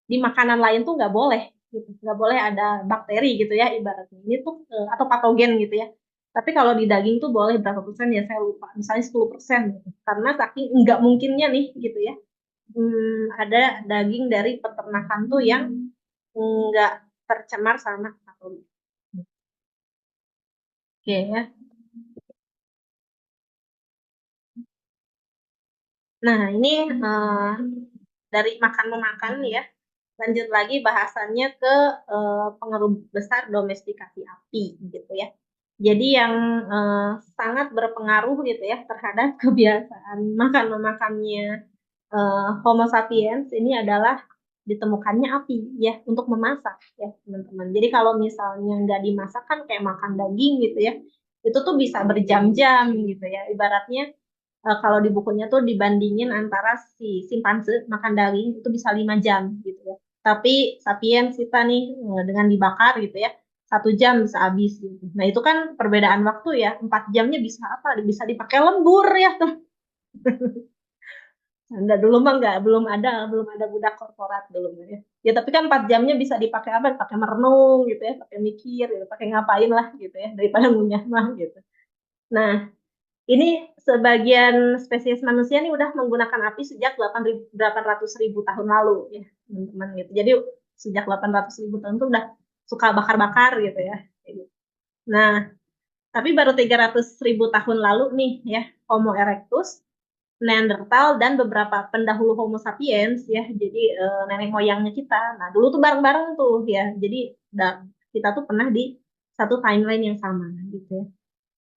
di makanan lain tuh nggak boleh gitu, nggak boleh ada bakteri gitu ya ibaratnya. Ini tuh atau patogen gitu ya. Tapi kalau di daging tuh boleh berapa persen ya saya lupa, misalnya 10% gitu. Karena saking nggak mungkinnya nih gitu ya, ada daging dari peternakan tuh yang nggak tercemar sama patogen. Oke ya. Nah, ini dari makan memakan ya. Lanjut lagi bahasannya ke pengaruh besar domestikasi api gitu ya. Jadi yang sangat berpengaruh gitu ya terhadap kebiasaan makan memakannya Homo sapiens ini adalah ditemukannya api ya untuk memasak ya teman-teman. Jadi kalau misalnya nggak dimasak kan kayak makan daging gitu ya, itu tuh bisa berjam-jam gitu ya. Ibaratnya kalau di bukunya tuh dibandingin antara si simpanse makan daging itu bisa 5 jam gitu ya. Tapi sapiens kita nih dengan dibakar gitu ya 1 jam bisa habis gitu. Nah itu kan perbedaan waktu ya, 4 jamnya bisa apa? Bisa dipakai lembur ya tuh. Enggak, dulu mah enggak, belum ada budak korporat dulu ya. Ya tapi kan 4 jamnya bisa dipakai apa? Pakai merenung gitu ya, pakai mikir, gitu, pakai ngapain lah gitu ya daripada ngunyah mah gitu. Nah, ini sebagian spesies manusia nih udah menggunakan api sejak 800.000 tahun lalu ya, teman-teman gitu. Jadi sejak 800.000 tahun tuh udah suka bakar-bakar gitu ya. Nah, tapi baru 300.000 tahun lalu nih ya, Homo erectus, Neanderthal dan beberapa pendahulu Homo sapiens ya. Jadi nenek moyangnya kita. Nah, dulu tuh bareng-bareng tuh ya. Jadi kita tuh pernah di satu timeline yang sama gitu ya.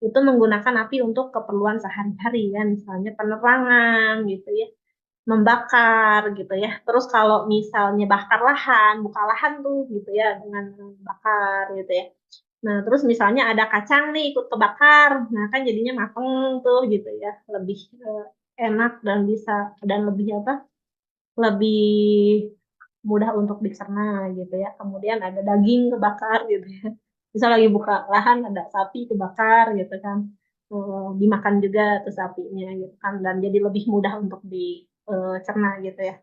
Itu menggunakan api untuk keperluan sehari-hari ya, misalnya penerangan gitu ya, membakar gitu ya. Terus kalau misalnya bakar lahan, buka lahan tuh gitu ya dengan bakar gitu ya. Nah, terus misalnya ada kacang nih ikut kebakar, nah kan jadinya mateng tuh gitu ya, lebih enak dan bisa dan lebih apa? Lebih mudah untuk dicerna gitu ya. Kemudian ada daging kebakar gitu ya. Bisa lagi buka lahan ada sapi kebakar gitu kan. Dimakan juga tuh sapinya gitu kan dan jadi lebih mudah untuk dicerna gitu ya,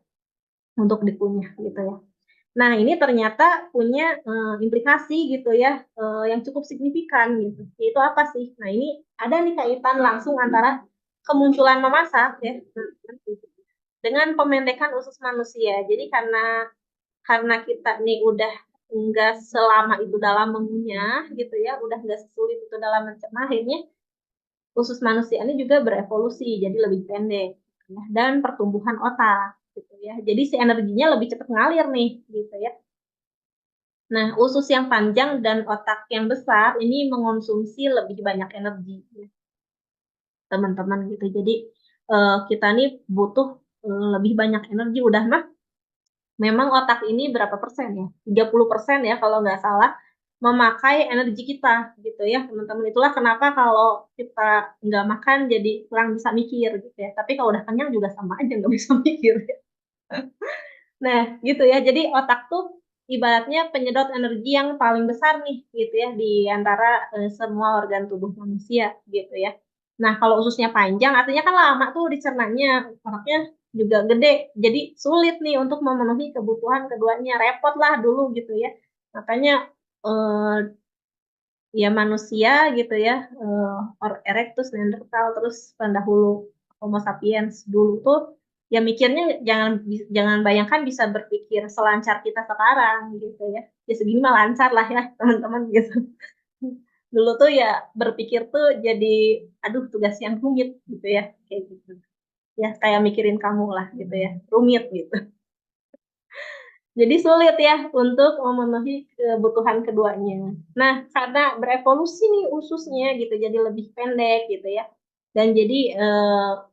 untuk dikunyah gitu ya. Nah, ini ternyata punya implikasi gitu ya, yang cukup signifikan gitu. Itu apa sih? Nah, ini ada nih kaitan langsung antara kemunculan memasak ya dengan pemendekan usus manusia. Jadi karena kita nih udah enggak selama itu dalam mengunyah gitu ya, udah enggak sesulit itu dalam mencerna, akhirnya usus manusia ini juga berevolusi jadi lebih pendek ya, dan pertumbuhan otak gitu ya. Jadi si energinya lebih cepat ngalir nih gitu ya. Nah, usus yang panjang dan otak yang besar ini mengonsumsi lebih banyak energi ya, teman-teman gitu. Jadi kita nih butuh lebih banyak energi. Udah mah memang otak ini berapa persen ya? 30% ya kalau nggak salah memakai energi kita gitu ya teman-teman. Itulah kenapa kalau kita nggak makan jadi kurang bisa mikir gitu ya. Tapi kalau udah kenyang juga sama aja nggak bisa mikir. Nah gitu ya. Jadi otak tuh ibaratnya penyedot energi yang paling besar nih gitu ya di antara semua organ tubuh manusia gitu ya. Nah kalau ususnya panjang artinya kan lama tuh dicernanya, otaknya juga gede, jadi sulit nih untuk memenuhi kebutuhan keduanya, repot lah dulu gitu ya. Makanya eh, ya manusia gitu ya, Erectus, Neanderthal, terus pendahulu Homo sapiens dulu tuh ya mikirnya jangan bayangkan bisa berpikir selancar kita sekarang gitu ya. Ya segini mah lancar lah ya teman-teman gitu. Dulu tuh ya berpikir tuh jadi aduh tugas yang rumit gitu ya kayak gitu. Ya kayak mikirin kamu lah gitu ya, rumit gitu. Jadi sulit ya untuk memenuhi kebutuhan keduanya. Nah, karena berevolusi nih ususnya gitu, jadi lebih pendek gitu ya. Dan jadi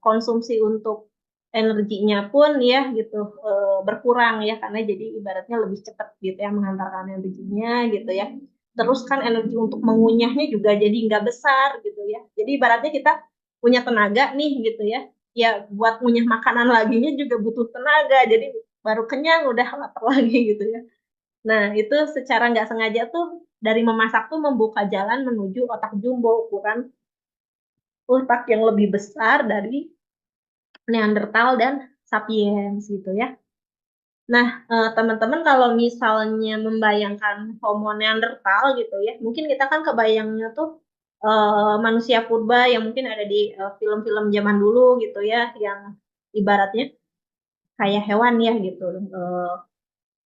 konsumsi untuk energinya pun ya gitu berkurang ya, karena jadi ibaratnya lebih cepat gitu ya mengantarkan energinya gitu ya. Terus kan energi untuk mengunyahnya juga jadi nggak besar gitu ya. Jadi ibaratnya kita punya tenaga nih gitu ya. Ya buat ngunyah makanan laginya juga butuh tenaga. Jadi baru kenyang udah lapar lagi gitu ya. Nah, itu secara nggak sengaja tuh dari memasak tuh membuka jalan menuju otak jumbo, ukuran otak yang lebih besar dari Neanderthal dan Sapiens gitu ya. Nah, teman-teman kalau misalnya membayangkan Homo Neanderthal gitu ya, mungkin kita kan kebayangnya tuh manusia purba yang mungkin ada di film-film zaman dulu gitu ya, yang ibaratnya kayak hewan ya gitu.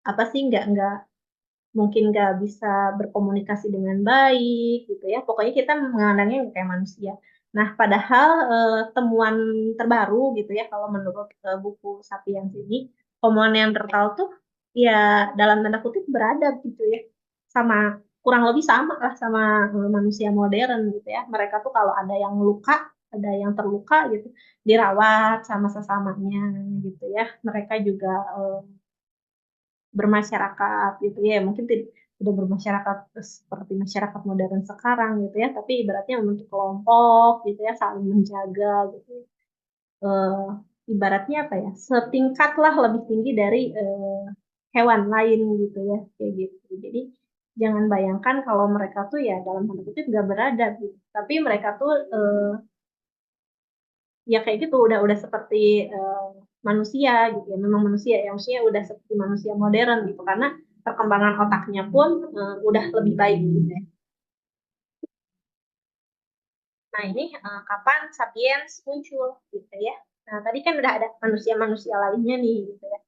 Apa sih nggak mungkin nggak bisa berkomunikasi dengan baik gitu ya. Pokoknya kita memandangnya kayak manusia. Nah, padahal temuan terbaru gitu ya, kalau menurut buku Sapiens ini, Homo Neanderthal tuh ya dalam tanda kutip beradab gitu ya, sama kurang lebih sama lah sama manusia modern gitu ya. Mereka tuh kalau ada yang luka, ada yang terluka gitu, dirawat sama sesamanya gitu ya. Mereka juga eh, bermasyarakat gitu ya, mungkin tidak bermasyarakat seperti masyarakat modern sekarang gitu ya, tapi ibaratnya membentuk kelompok gitu ya, saling menjaga gitu. Eh, Ibaratnya apa ya, setingkat lah lebih tinggi dari hewan lain gitu ya, kayak gitu. Jadi jangan bayangkan kalau mereka tuh ya dalam tanda kutip gak beradab gitu, tapi mereka tuh ya kayak gitu udah seperti eh, manusia gitu ya, memang manusia ya, manusia udah seperti manusia modern gitu, karena perkembangan otaknya pun udah lebih baik gitu ya. Nah ini kapan sapiens muncul gitu ya. Nah tadi kan udah ada manusia-manusia lainnya nih gitu ya.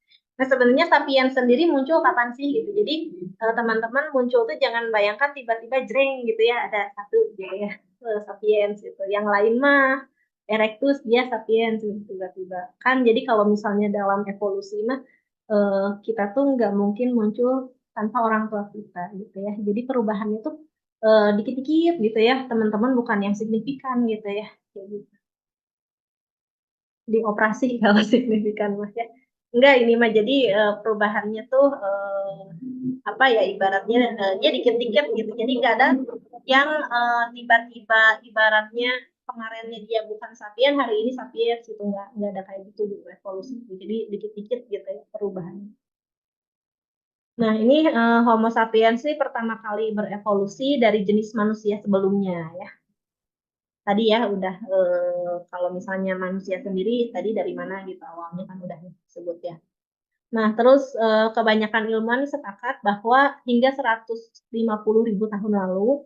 Nah sebenarnya sapiens sendiri muncul kapan sih gitu. Jadi teman-teman muncul tuh jangan bayangkan tiba-tiba jreng gitu ya ada satu gitu ya, sapiens gitu. Yang lain mah Erectus dia sapiens gitu, tiba-tiba. Kan jadi kalau misalnya dalam evolusi mah kita tuh nggak mungkin muncul tanpa orang tua kita gitu ya. Jadi perubahannya tuh dikit-dikit gitu ya, teman-teman, bukan yang signifikan gitu ya. Kayak gitu. Dioperasi kalau signifikan mas ya. Enggak, ini mah jadi perubahannya tuh apa ya, ibaratnya dia dikit-dikit gitu. Jadi nggak ada yang tiba-tiba ibaratnya kemarinnya dia bukan sapien, hari ini sapiens gitu, nggak ada kayak gitu gitu evolusi gitu. Jadi dikit-dikit gitu ya perubahannya. Nah, ini Homo sapiens ini pertama kali berevolusi dari jenis manusia sebelumnya ya. Tadi ya udah kalau misalnya manusia sendiri tadi dari mana gitu awalnya kan udah disebut ya. Nah, terus kebanyakan ilmuwan sepakat bahwa hingga 150.000 tahun lalu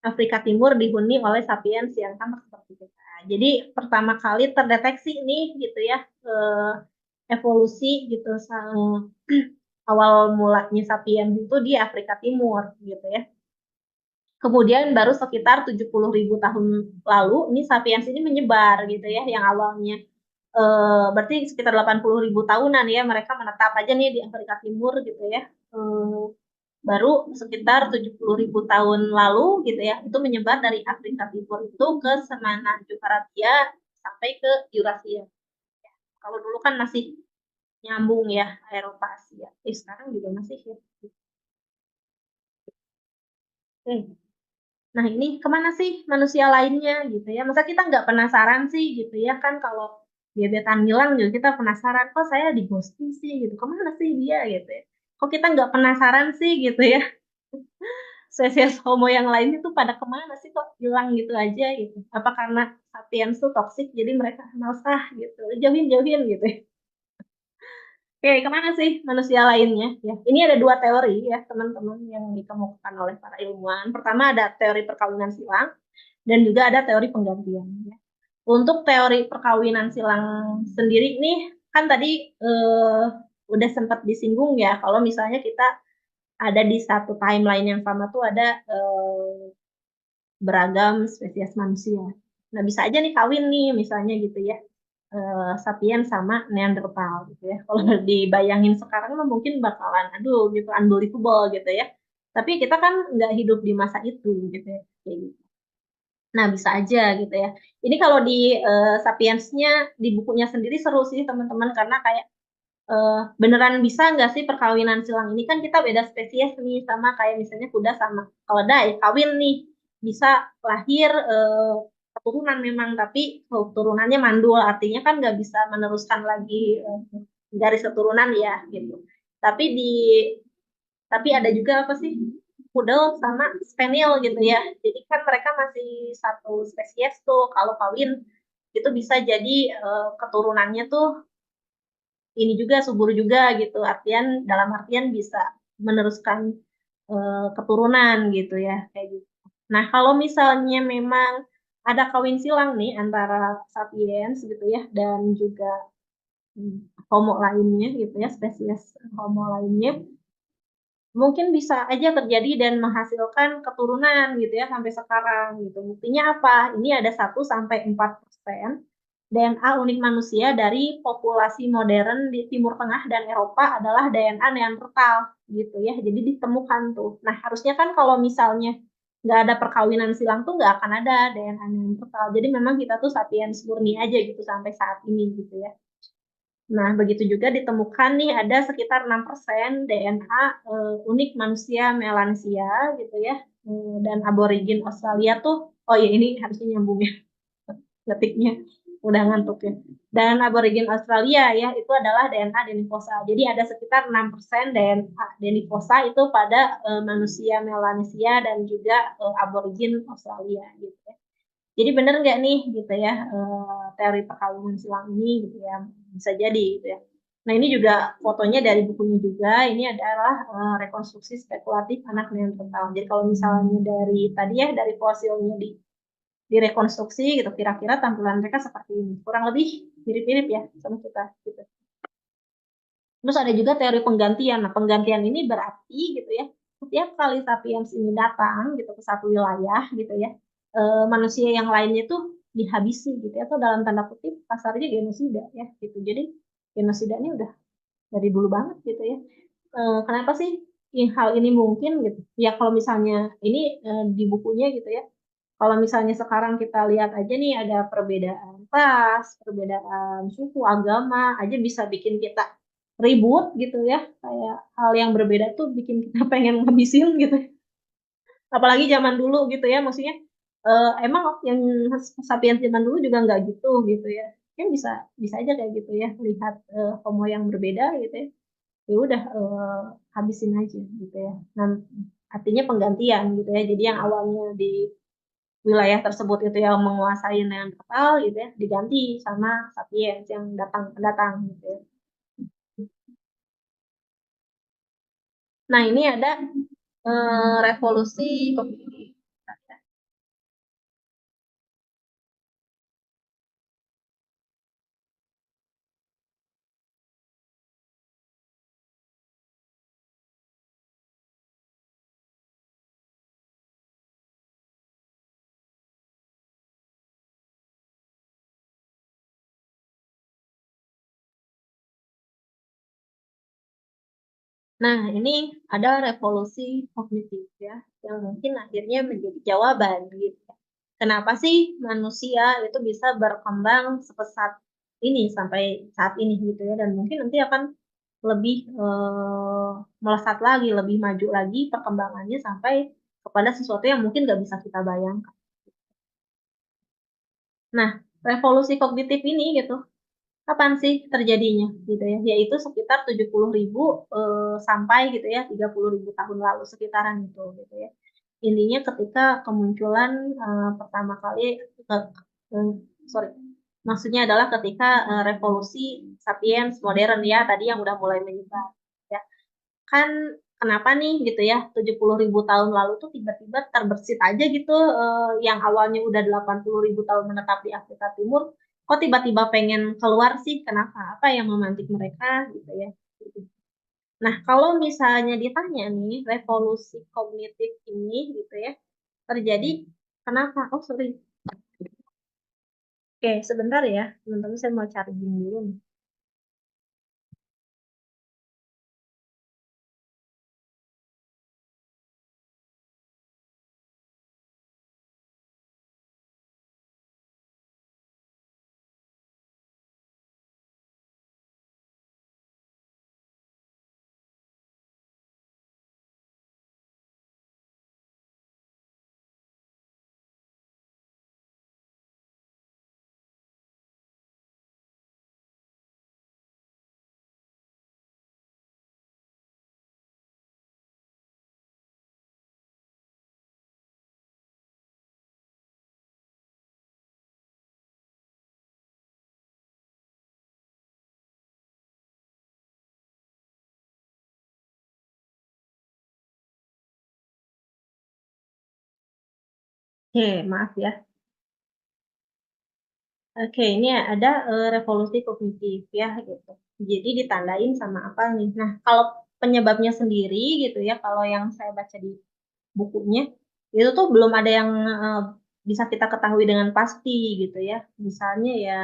Afrika Timur dihuni oleh sapiens yang sama seperti kita. Jadi pertama kali terdeteksi nih gitu ya evolusi gitu awal mulanya sapiens itu di Afrika Timur gitu ya. Kemudian baru sekitar 70.000 tahun lalu ini sapiens ini menyebar gitu ya, yang awalnya berarti sekitar 80.000 tahunan ya mereka menetap aja nih di Afrika Timur gitu ya. Eh, Baru sekitar 70.000 tahun lalu gitu ya, itu menyebar dari Afrika Timur itu ke Semenanjung Arabia sampai ke Eurasia. Kalau dulu kan masih nyambung ya Eropa Asia. Sekarang juga masih ya. Oke. Nah, ini kemana sih manusia lainnya gitu ya? Masa kita nggak penasaran sih gitu ya? Kan kalau gebetan bilang juga kita penasaran, kok saya di ghosting sih gitu. Kemana sih dia gitu ya? Kok kita nggak penasaran sih gitu ya? Spesies Homo yang lain itu pada kemana sih kok hilang gitu aja gitu? Apa karena sapiens tuh toksik jadi mereka males gitu, jauhin-jauhin gitu ya? Oke, kemana sih manusia lainnya? Ya, ini ada dua teori ya teman-teman yang dikemukakan oleh para ilmuwan. Pertama ada teori perkawinan silang dan juga ada teori penggantian. Ya. Untuk teori perkawinan silang sendiri nih, kan tadi udah sempat disinggung ya, kalau misalnya kita ada di satu timeline yang sama tuh ada beragam spesies manusia. Nah, bisa aja nih kawin nih, misalnya gitu ya, Sapiens sama Neanderthal gitu ya. Kalau dibayangin sekarang mah mungkin bakalan, aduh gitu, unbelievable gitu ya. Tapi kita kan nggak hidup di masa itu gitu ya. Kayak gitu. Nah, bisa aja gitu ya. Ini kalau di Sapiensnya, di bukunya sendiri seru sih teman-teman, karena kayak beneran bisa nggak sih perkawinan silang ini, kan kita beda spesies nih, sama kayak misalnya kuda sama keledai, kawin nih, bisa lahir keturunan memang, tapi keturunannya mandul, artinya kan nggak bisa meneruskan lagi garis keturunan ya gitu. Tapi tapi ada juga apa sih, poodle sama spaniel gitu ya. Jadi kan mereka masih satu spesies tuh kalau kawin itu bisa jadi keturunannya tuh ini juga subur juga gitu. Dalam artian bisa meneruskan keturunan gitu ya, kayak gitu. Nah, kalau misalnya memang ada kawin silang nih antara sapiens gitu ya dan juga homo lainnya gitu ya, spesies homo lainnya, mungkin bisa aja terjadi dan menghasilkan keturunan gitu ya sampai sekarang gitu. Buktinya apa? Ini ada 1-4% DNA unik manusia dari populasi modern di Timur Tengah dan Eropa adalah DNA Neanderthal gitu ya. Jadi ditemukan tuh. Nah, harusnya kan kalau misalnya nggak ada perkawinan silang tuh nggak akan ada DNA Neanderthal. Jadi memang kita tuh sapiens murni aja gitu sampai saat ini gitu ya. Nah, begitu juga ditemukan nih ada sekitar 6% DNA unik manusia Melanesia gitu ya. Dan aborigin Australia tuh, oh ya ini harusnya nyambung ya ngetiknya, udah ngantuk ya. Dan aborigin Australia ya itu adalah DNA Deniposa. Jadi ada sekitar 6% DNA Deniposa itu pada manusia Melanesia dan juga aborigin Australia gitu ya. Jadi benar nggak nih gitu ya teori perkawinan silang ini gitu ya, bisa jadi gitu ya. Nah ini juga fotonya dari bukunya juga. Ini adalah rekonstruksi spekulatif anak Neanderthal. Jadi kalau misalnya dari tadi ya dari fosilnya direkonstruksi gitu, kira-kira tampilan mereka seperti ini. Kurang lebih mirip-mirip ya sama kita gitu. Terus ada juga teori penggantian. Nah penggantian ini berarti gitu ya, setiap kali sapiens ini datang gitu ke satu wilayah gitu ya, manusia yang lainnya tuh dihabisi gitu ya, atau dalam tanda kutip kasarnya genosida ya gitu. Jadi genosida ini udah dari dulu banget gitu ya. Kenapa sih hal ini mungkin gitu? Ya kalau misalnya ini di bukunya gitu ya, kalau misalnya sekarang kita lihat aja nih ada perbedaan ras, perbedaan suku, agama aja bisa bikin kita ribut gitu ya. Kayak hal yang berbeda tuh bikin kita pengen ngabisin gitu. Apalagi zaman dulu gitu ya, maksudnya emang yang sapiens zaman dulu juga nggak gitu gitu ya. Kan bisa bisa aja kayak gitu ya, lihat homo yang berbeda gitu ya. Ya udah habisin aja gitu ya. Nah, artinya penggantian gitu ya. Jadi yang awalnya di wilayah tersebut itu yang menguasai Neanderthal gitu ya, diganti sama sapiens yang datang pendatang gitu ya. Nah ini ada revolusi kognitif. Nah ini ada revolusi kognitif ya, yang mungkin akhirnya menjadi jawaban gitu. Kenapa sih manusia itu bisa berkembang sepesat ini sampai saat ini gitu ya, dan mungkin nanti akan lebih melesat lagi, lebih maju lagi perkembangannya sampai kepada sesuatu yang mungkin nggak bisa kita bayangkan. Nah, revolusi kognitif ini gitu, kapan sih terjadinya gitu ya? Yaitu sekitar 70.000 sampai gitu ya 30.000 tahun lalu sekitaran itu gitu ya. Intinya ketika kemunculan pertama kali eh, sorry, maksudnya adalah ketika revolusi sapiens modern ya tadi yang udah mulai menyebar ya. Kan kenapa nih gitu ya 70.000 tahun lalu tuh tiba-tiba terbersit aja gitu yang awalnya udah 80.000 tahun menetap di Afrika Timur kok tiba-tiba pengen keluar sih, kenapa, apa yang memantik mereka gitu ya. Nah kalau misalnya ditanya nih revolusi kognitif ini gitu ya terjadi kenapa, oh sorry, oke sebentar ya teman-teman, saya mau charging dulu nih. Oke, maaf ya. Oke, ini ada revolusi kognitif ya gitu. Jadi ditandain sama apa nih? Nah, kalau penyebabnya sendiri gitu ya, kalau yang saya baca di bukunya itu tuh belum ada yang bisa kita ketahui dengan pasti gitu ya. Misalnya ya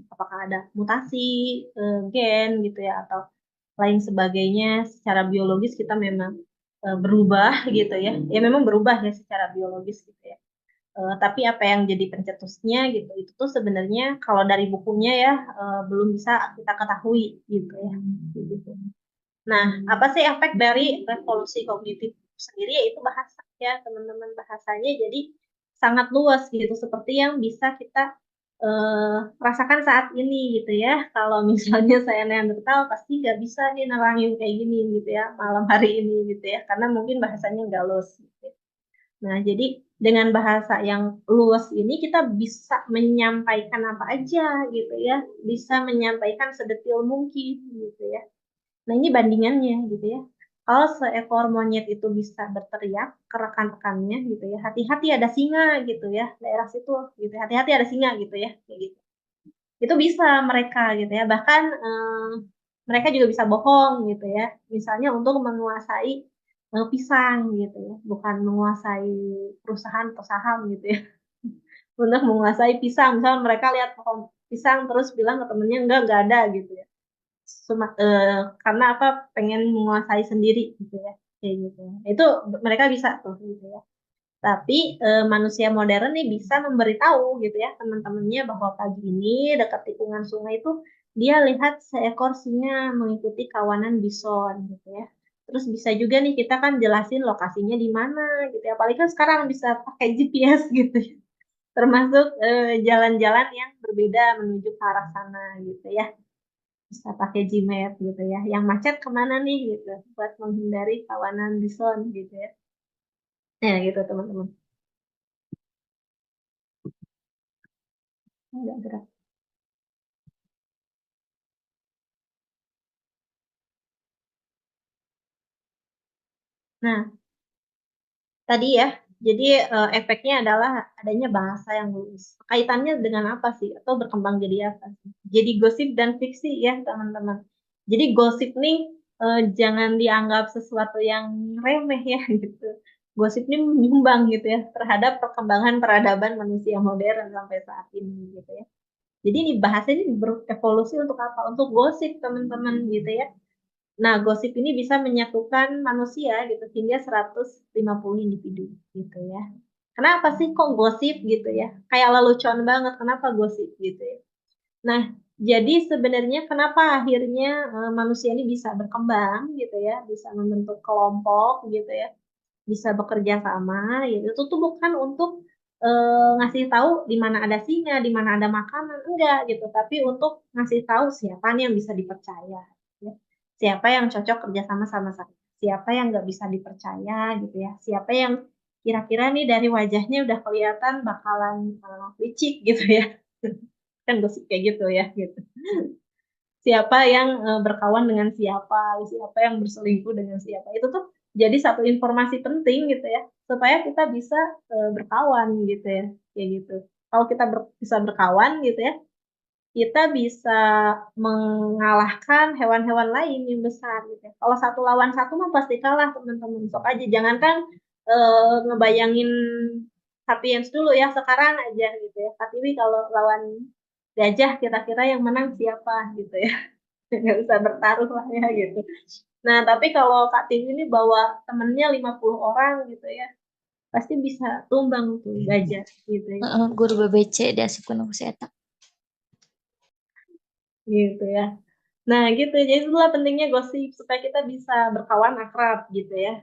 apakah ada mutasi gen gitu ya atau lain sebagainya secara biologis kita memang berubah gitu ya. Ya memang berubah ya secara biologis gitu ya. Tapi apa yang jadi pencetusnya gitu itu tuh sebenarnya kalau dari bukunya ya belum bisa kita ketahui gitu ya. Gitu. Nah, apa sih efek dari revolusi kognitif sendiri yaitu bahasa ya teman-teman bahasanya jadi sangat luas gitu seperti yang bisa kita rasakan saat ini gitu ya. Kalau misalnya saya Neandertal pasti nggak bisa nih nerangin kayak gini gitu ya malam hari ini gitu ya karena mungkin bahasanya nggak luas gitu. Nah, jadi dengan bahasa yang luas ini kita bisa menyampaikan apa aja gitu ya, bisa menyampaikan sedetil mungkin gitu ya. Nah, ini bandingannya gitu ya. Kalau seekor monyet itu bisa berteriak ke rekan-rekannya gitu ya, hati-hati ada singa gitu ya, daerah situ gitu, hati-hati ada singa gitu ya, kayak gitu. Itu bisa mereka gitu ya, bahkan mereka juga bisa bohong gitu ya, misalnya untuk menguasai pisang gitu ya, bukan menguasai perusahaan atau saham gitu ya, untuk menguasai pisang, misalnya mereka lihat pohon pisang terus bilang ke temennya enggak ada gitu ya. Karena apa, pengen menguasai sendiri gitu ya, kayak gitu. Itu mereka bisa tuh gitu ya. Tapi manusia modern nih bisa memberitahu gitu ya teman-temannya bahwa pagi ini dekat tikungan sungai itu dia lihat seekor singa mengikuti kawanan bison gitu ya. Terus bisa juga nih kita kan jelasin lokasinya di mana gitu ya. Apalagi kan sekarang bisa pakai GPS gitu ya. Termasuk jalan-jalan yang berbeda menuju ke arah sana gitu ya. Bisa pakai Gmap gitu ya. Yang macet kemana nih gitu buat menghindari kawanan bison gitu ya. Ya gitu teman-teman. Agak gerak. Nah, tadi ya, jadi efeknya adalah adanya bahasa yang luas. Kaitannya dengan apa sih? Atau berkembang jadi apa sih? Jadi gosip dan fiksi ya, teman-teman. Jadi gosip nih jangan dianggap sesuatu yang remeh ya gitu. Gosip ini menyumbang gitu ya terhadap perkembangan peradaban manusia modern sampai saat ini gitu ya. Jadi ini bahasa ini berevolusi untuk apa? Untuk gosip teman-teman gitu ya. Nah, gosip ini bisa menyatukan manusia gitu hingga 150 individu gitu ya. Kenapa sih kok gosip gitu ya? Kayak lelucon banget kenapa gosip gitu ya. Nah, jadi sebenarnya kenapa akhirnya manusia ini bisa berkembang gitu ya, bisa membentuk kelompok gitu ya, bisa bekerja sama gitu. Itu tuh bukan untuk ngasih tahu di mana ada singa, di mana ada makanan, enggak gitu, tapi untuk ngasih tahu siapa nih yang bisa dipercaya ya. Siapa yang cocok kerjasama sama saya, siapa yang nggak bisa dipercaya gitu ya, siapa yang kira-kira nih dari wajahnya udah kelihatan bakalan licik gitu ya. Kan gosip kayak gitu ya gitu. Siapa yang berkawan dengan siapa, siapa yang berselingkuh dengan siapa. Itu tuh jadi satu informasi penting gitu ya, supaya kita bisa berkawan gitu ya, kayak gitu. Kalau kita bisa berkawan gitu ya, kita bisa mengalahkan hewan-hewan lain yang besar gitu ya. Kalau satu lawan satu mah pasti kalah teman-teman. Sok aja, jangankan ngebayangin Sapiens dulu ya, sekarang aja gitu ya. Tapi kalau lawan gajah kira-kira yang menang siapa gitu ya. Nggak bisa bertaruh lah ya gitu. Nah, tapi kalau Kak Tim ini bawa temennya 50 orang gitu ya, pasti bisa tumbang tuh gajah gitu ya. Heeh, guru BBC diasupkeun ku si eta. Gitu ya. Nah, gitu. Jadi itulah pentingnya gosip supaya kita bisa berkawan akrab gitu ya.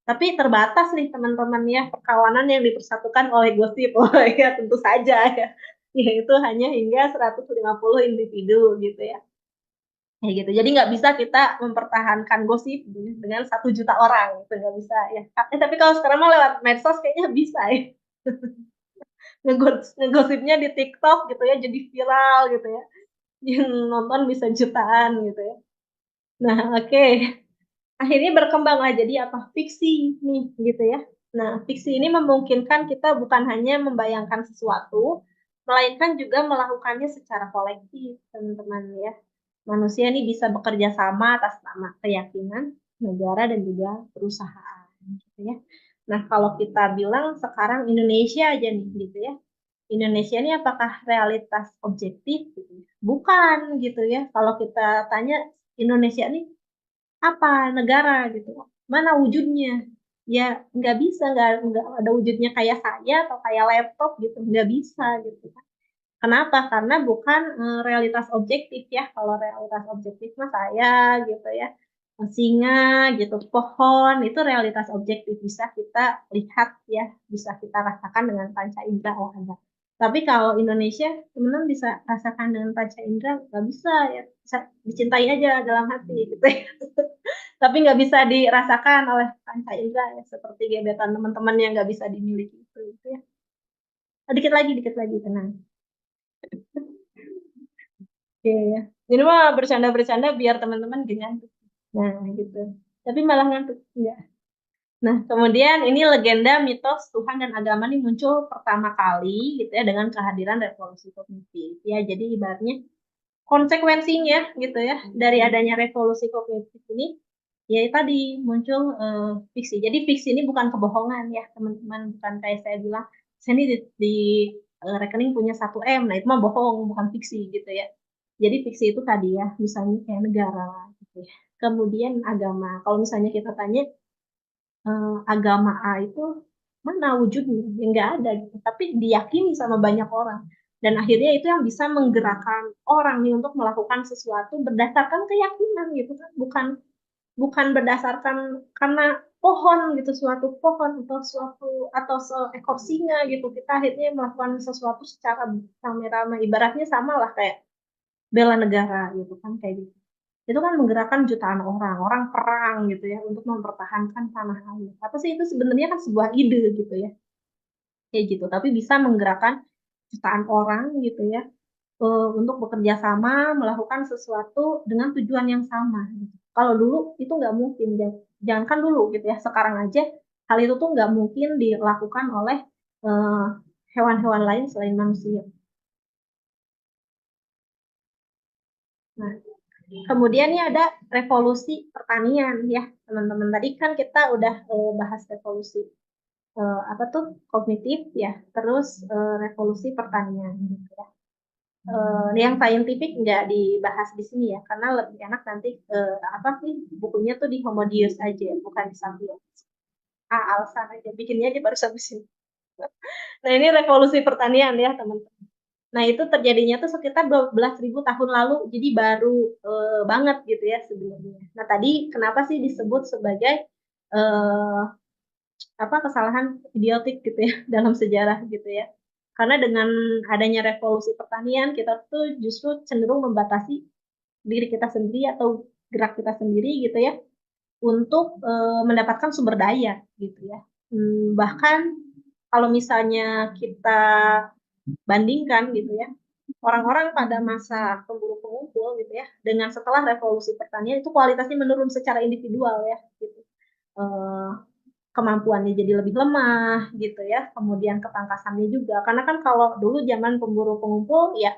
Tapi terbatas nih teman-teman ya perkawanan yang dipersatukan oleh gosip. Oh ya tentu saja ya. Yaitu hanya hingga 150 individu gitu ya. Ya gitu. Jadi nggak bisa kita mempertahankan gosip dengan 1 juta orang gitu nggak bisa ya. Tapi kalau sekarang mah lewat medsos kayaknya bisa ya. Ngegosipnya di TikTok gitu ya jadi viral gitu ya. Yang nonton bisa jutaan gitu ya. Nah, oke. Akhirnya berkembang lah jadi apa? Fiksi nih gitu ya. Nah, fiksi ini memungkinkan kita bukan hanya membayangkan sesuatu, melainkan juga melakukannya secara kolektif, teman-teman ya. Manusia ini bisa bekerja sama atas nama keyakinan, negara, dan juga perusahaan, gitu ya. Nah, kalau kita bilang sekarang Indonesia aja nih, gitu ya. Indonesia ini apakah realitas objektif? Gitu ya? Bukan, gitu ya. Kalau kita tanya Indonesia ini apa negara gitu, mana wujudnya? Ya nggak bisa, nggak ada wujudnya kayak saya atau kayak laptop gitu, nggak bisa gitu kan. Kenapa? Karena bukan realitas objektif ya. Kalau realitas objektif mah saya gitu ya, singa gitu, pohon itu realitas objektif bisa kita lihat ya, bisa kita rasakan dengan panca indera. Oh ada. Tapi kalau Indonesia, teman-teman bisa rasakan dengan panca indera, nggak bisa ya. Bisa dicintai aja dalam hati gitu ya. Tapi nggak bisa dirasakan oleh panca indera ya, seperti gebetan teman-teman yang nggak bisa dimiliki itu gitu ya. Dikit lagi, tenang. Oke ya. Ini mah bercanda-bercanda biar teman-teman gak ngantuk. Nah, gitu. Tapi malah ngantuk. Enggak. Nah, kemudian ini legenda mitos Tuhan dan agama ini muncul pertama kali gitu ya dengan kehadiran revolusi kognitif. Ya, jadi ibaratnya konsekuensinya gitu ya dari adanya revolusi kognitif ini ya tadi muncul fiksi. Jadi fiksi ini bukan kebohongan ya, teman-teman. Bukan kayak saya bilang, saya ini di rekening punya 1 M. Nah, itu mah bohong, bukan fiksi gitu ya. Jadi fiksi itu tadi ya, misalnya kayak negara gitu ya. Kemudian agama. Kalau misalnya kita tanya agama A itu mana wujudnya? Ya nggak ada gitu. Tapi diyakini sama banyak orang. Dan akhirnya itu yang bisa menggerakkan orang nih untuk melakukan sesuatu berdasarkan keyakinan gitu kan. Bukan bukan berdasarkan karena pohon gitu, suatu pohon atau suatu atau seekor singa gitu. Kita akhirnya melakukan sesuatu secara rame-rame. Ibaratnya sama lah kayak bela negara gitu kan, kayak gitu. Itu kan menggerakkan jutaan orang, orang perang gitu ya untuk mempertahankan tanah air. Apa sih itu sebenarnya kan sebuah ide gitu ya, kayak gitu. Tapi bisa menggerakkan jutaan orang gitu ya untuk bekerja sama melakukan sesuatu dengan tujuan yang sama. Gitu. Kalau dulu itu nggak mungkin, jangankan dulu gitu ya, sekarang aja hal itu tuh nggak mungkin dilakukan oleh eh, hewan-hewan lain selain manusia. Nah, kemudian ya ada revolusi pertanian ya, teman-teman. Tadi kan kita udah bahas revolusi apa tuh kognitif ya, terus revolusi pertanian gitu ya. Yang saintifik nggak dibahas di sini ya, karena lebih enak nanti apa sih bukunya tuh di Homodius aja, bukan di Sapiens. Alasan aja, bikinnya aja baru sampai sini. Nah ini revolusi pertanian ya teman-teman. Nah, itu terjadinya tuh sekitar 12.000 tahun lalu, jadi baru banget gitu ya sebenarnya. Nah, tadi kenapa sih disebut sebagai eh, apa kesalahan idiotik gitu ya dalam sejarah gitu ya? Karena dengan adanya revolusi pertanian, kita tuh justru cenderung membatasi diri kita sendiri atau gerak kita sendiri gitu ya untuk mendapatkan sumber daya gitu ya. Bahkan kalau misalnya kita bandingkan gitu ya, orang-orang pada masa pemburu pengumpul gitu ya, dengan setelah revolusi pertanian itu kualitasnya menurun secara individual ya, gitu. Eh, Kemampuannya jadi lebih lemah gitu ya, kemudian ketangkasannya juga. Karena kan kalau dulu zaman pemburu pengumpul ya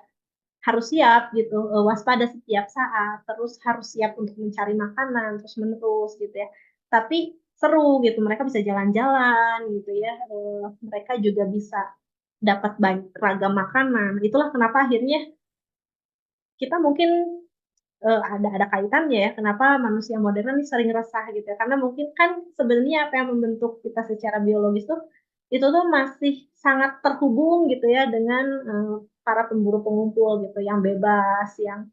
harus siap gitu, waspada setiap saat, terus harus siap untuk mencari makanan terus menerus gitu ya. Tapi seru gitu, mereka bisa jalan-jalan gitu ya, mereka juga bisa dapat banyak ragam makanan. Itulah kenapa akhirnya kita mungkin ada kaitannya ya kenapa manusia modern ini sering resah gitu ya, karena mungkin kan sebenarnya apa yang membentuk kita secara biologis tuh itu tuh masih sangat terhubung gitu ya dengan para pemburu pengumpul gitu yang bebas, yang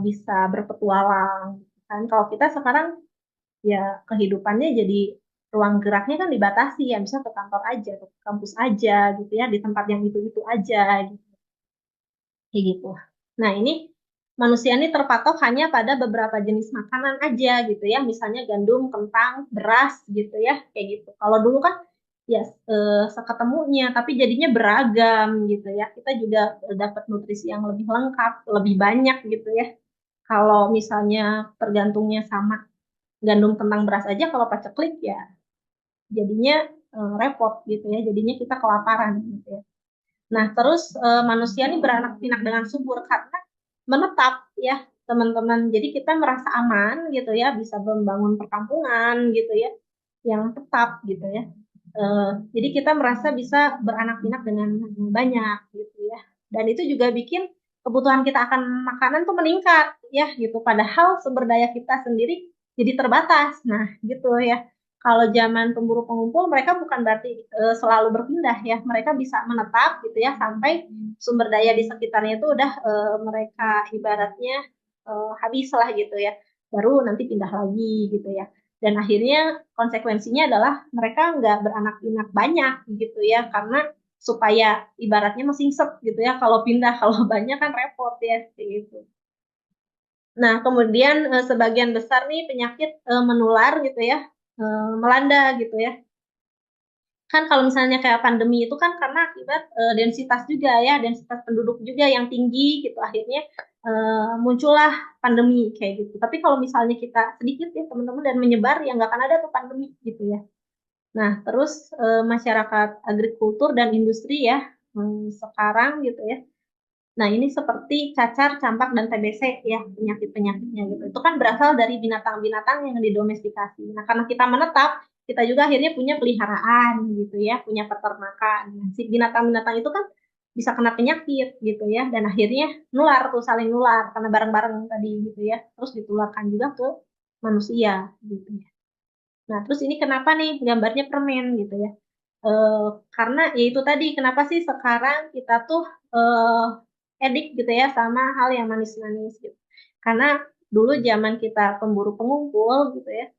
bisa berpetualang kan. Kalau kita sekarang ya kehidupannya jadi ruang geraknya kan dibatasi ya, bisa ke kantor aja, ke kampus aja gitu ya, di tempat yang itu aja gitu, kayak gitu. Nah, ini manusia ini terpatok hanya pada beberapa jenis makanan aja gitu ya, misalnya gandum, kentang, beras gitu ya, kayak gitu. Kalau dulu kan ya seketemunya, tapi jadinya beragam gitu ya. Kita juga dapat nutrisi yang lebih lengkap, lebih banyak gitu ya. Kalau misalnya tergantungnya sama gandum, kentang, beras aja, kalau paceklik ya jadinya repot gitu ya, jadinya kita kelaparan gitu ya. Nah, terus manusia ini beranak pinak dengan subur karena menetap ya teman-teman. Jadi kita merasa aman gitu ya, bisa membangun perkampungan gitu ya, yang tetap gitu ya. Jadi kita merasa bisa beranak pinak dengan banyak gitu ya. Dan itu juga bikin kebutuhan kita akan makanan tuh meningkat ya gitu. Padahal sumber daya kita sendiri jadi terbatas. Nah, gitu ya. Kalau zaman pemburu pengumpul mereka bukan berarti selalu berpindah ya. Mereka bisa menetap gitu ya sampai sumber daya di sekitarnya itu udah mereka ibaratnya habis lah gitu ya. Baru nanti pindah lagi gitu ya. Dan akhirnya konsekuensinya adalah mereka nggak beranak pinak banyak gitu ya, karena supaya ibaratnya mesingsep gitu ya, kalau pindah kalau banyak kan repot ya kayak gitu. Nah, kemudian sebagian besar nih penyakit menular gitu ya, melanda gitu ya. Kan kalau misalnya kayak pandemi itu kan karena akibat densitas juga ya, densitas penduduk juga yang tinggi gitu, akhirnya muncullah pandemi kayak gitu. Tapi kalau misalnya kita sedikit ya teman-teman dan menyebar, ya nggak akan ada tuh pandemi gitu ya. Nah, terus masyarakat agrikultur dan industri ya sekarang gitu ya. Nah, ini seperti cacar, campak, dan TBC ya penyakit-penyakitnya gitu. Itu kan berasal dari binatang-binatang yang didomestikasi. Nah, karena kita menetap, kita juga akhirnya punya peliharaan gitu ya, punya peternakan. Nah, si binatang-binatang itu kan bisa kena penyakit gitu ya, dan akhirnya nular tuh, saling nular karena bareng-bareng tadi gitu ya. Terus ditularkan juga ke manusia gitu ya. Nah, terus ini kenapa nih gambarnya permen gitu ya? Karena ya itu tadi, kenapa sih sekarang kita tuh edik gitu ya sama hal yang manis-manis gitu. Karena dulu zaman kita pemburu pengumpul gitu ya,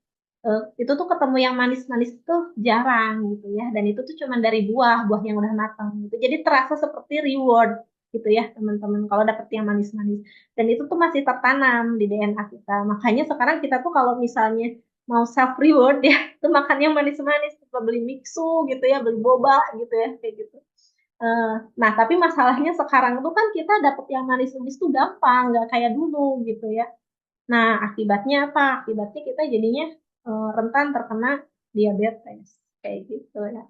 itu tuh ketemu yang manis-manis tuh jarang gitu ya. Dan itu tuh cuma dari buah yang udah matang gitu. Jadi terasa seperti reward gitu ya teman-teman kalau dapet yang manis-manis. Dan itu tuh masih tertanam di DNA kita. Makanya sekarang kita tuh kalau misalnya mau self reward ya, tuh makan yang manis-manis, kita beli mixu gitu ya, beli boba gitu ya, kayak gitu. Eh, nah, tapi masalahnya sekarang tuh kan kita dapet yang manis-manis tuh gampang, nggak kayak dulu gitu ya. Nah, akibatnya apa? Akibatnya kita jadinya rentan terkena diabetes. Kayak gitu ya.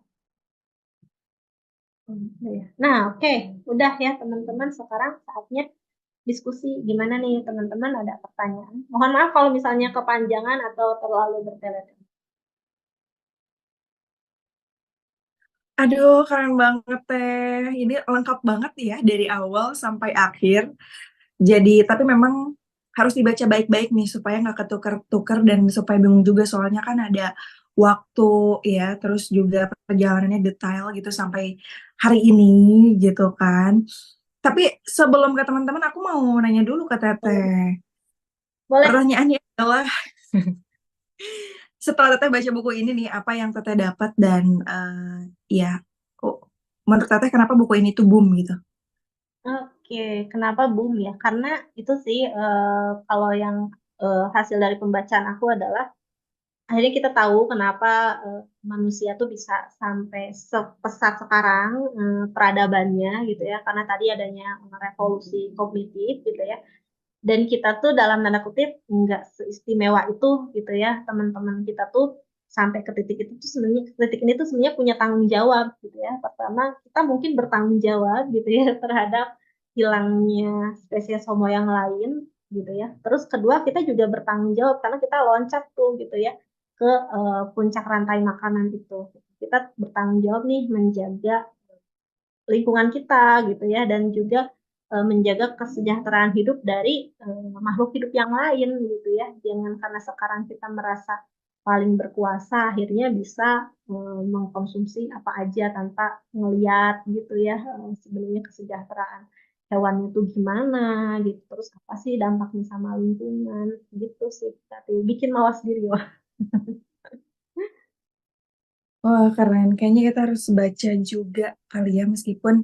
Ya. Nah, oke. Udah ya teman-teman. Sekarang saatnya diskusi. Gimana nih teman-teman? Ada pertanyaan? Mohon maaf kalau misalnya kepanjangan atau terlalu bertele-tele. Aduh, keren banget teh. Ini lengkap banget ya dari awal sampai akhir. Jadi, tapi memang harus dibaca baik-baik nih supaya nggak ketuker-tuker dan supaya bingung juga soalnya kan ada waktu ya, terus juga perjalanannya detail gitu sampai hari ini gitu kan. Tapi sebelum ke teman-teman, aku mau nanya dulu ke Teteh. Boleh. Pertanyaannya adalah, setelah Teteh baca buku ini nih, apa yang Teteh dapat dan ya, kok menurut Teteh kenapa buku ini tuh boom gitu? Oke, kenapa boom ya? Karena itu sih kalau yang hasil dari pembacaan aku adalah akhirnya kita tahu kenapa manusia tuh bisa sampai sepesat sekarang peradabannya gitu ya, karena tadi adanya revolusi kognitif gitu ya. Dan kita tuh dalam tanda kutip nggak seistimewa itu gitu ya, teman-teman kita tuh sampai ke titik itu tuh sebenarnya, titik ini tuh sebenarnya punya tanggung jawab gitu ya. Pertama, kita mungkin bertanggung jawab gitu ya terhadap hilangnya spesies homo yang lain gitu ya. Terus kedua, kita juga bertanggung jawab karena kita loncat tuh gitu ya ke puncak rantai makanan itu. Kita bertanggung jawab nih menjaga lingkungan kita gitu ya, dan juga menjaga kesejahteraan hidup dari makhluk hidup yang lain gitu ya. Jangan karena sekarang kita merasa paling berkuasa akhirnya bisa mengkonsumsi apa aja tanpa ngeliat gitu ya sebenarnya kesejahteraan hewan itu gimana gitu, terus apa sih dampaknya sama lingkungan gitu sih, tapi bikin mawas diri wah. Wah, keren. Kayaknya kita harus baca juga kali ya, meskipun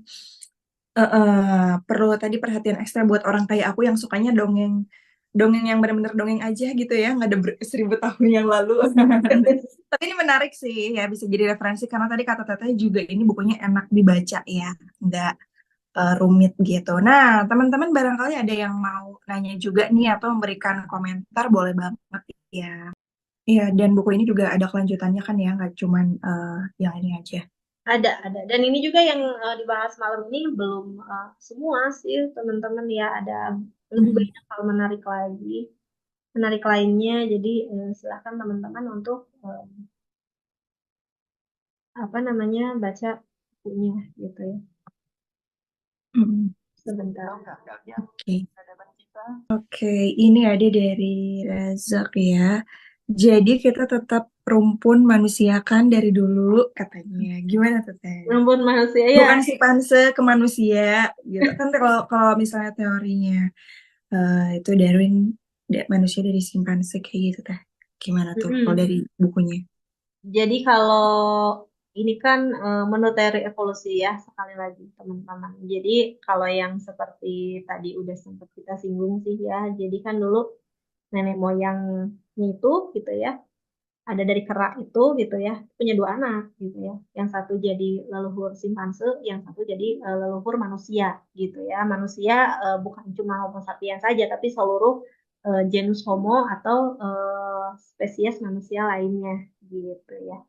perlu tadi perhatian ekstra buat orang kayak aku yang sukanya dongeng, dongeng yang benar-benar dongeng aja gitu ya, nggak ada 1000 tahun yang lalu. Tapi ini menarik sih ya, bisa jadi referensi karena tadi kata Teteh juga ini bukunya enak dibaca ya, nggak rumit gitu. Nah, teman-teman barangkali ada yang mau nanya juga nih atau memberikan komentar, boleh banget ya. Iya, dan buku ini juga ada kelanjutannya kan ya, nggak cuman yang ini aja. Ada. Dan ini juga yang dibahas malam ini belum semua sih teman-teman ya, ada lebih Mhm. banyak hal menarik lainnya. Jadi silakan teman-teman untuk apa namanya baca bukunya gitu ya. Mhm. Sebentar. Oke. Oke, ini ada dari Razak ya. Jadi kita tetap rumpun manusia kan dari dulu katanya. Gimana tuh Teh? Rumput manusia ya. Bukan si panse ke manusia gitu kan kalau kalau misalnya teorinya itu Darwin manusia dari simpanse kayak gitu Teh. Gimana tuh kalau Mm-mm. dari bukunya? Jadi kalau ini kan menurut teori evolusi ya, sekali lagi teman-teman. Jadi kalau yang seperti tadi udah sempat kita singgung sih ya, jadi kan dulu nenek moyangnya itu gitu ya, ada dari kera itu gitu ya, punya dua anak gitu ya. Yang satu jadi leluhur simpanse, yang satu jadi leluhur manusia gitu ya. Manusia bukan cuma Homo sapiens saja, tapi seluruh genus Homo atau spesies manusia lainnya gitu ya.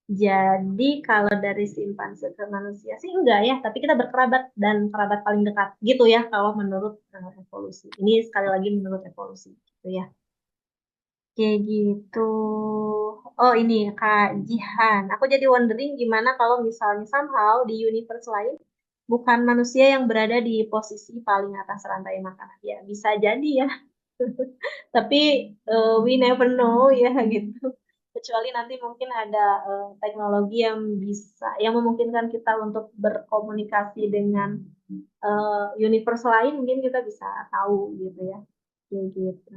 Jadi kalau dari simpanse ke manusia sih enggak ya, tapi kita berkerabat dan kerabat paling dekat gitu ya kalau menurut evolusi. Ini sekali lagi menurut evolusi gitu ya. Kayak gitu. Oh ini Kak Jihan. Aku jadi wondering gimana kalau misalnya somehow di universe lain bukan manusia yang berada di posisi paling atas rantai makanan. Ya bisa jadi ya. Tapi we never know ya gitu. Kecuali nanti mungkin ada teknologi yang bisa, yang memungkinkan kita untuk berkomunikasi dengan universe lain, mungkin kita bisa tahu gitu ya. Kayak gitu.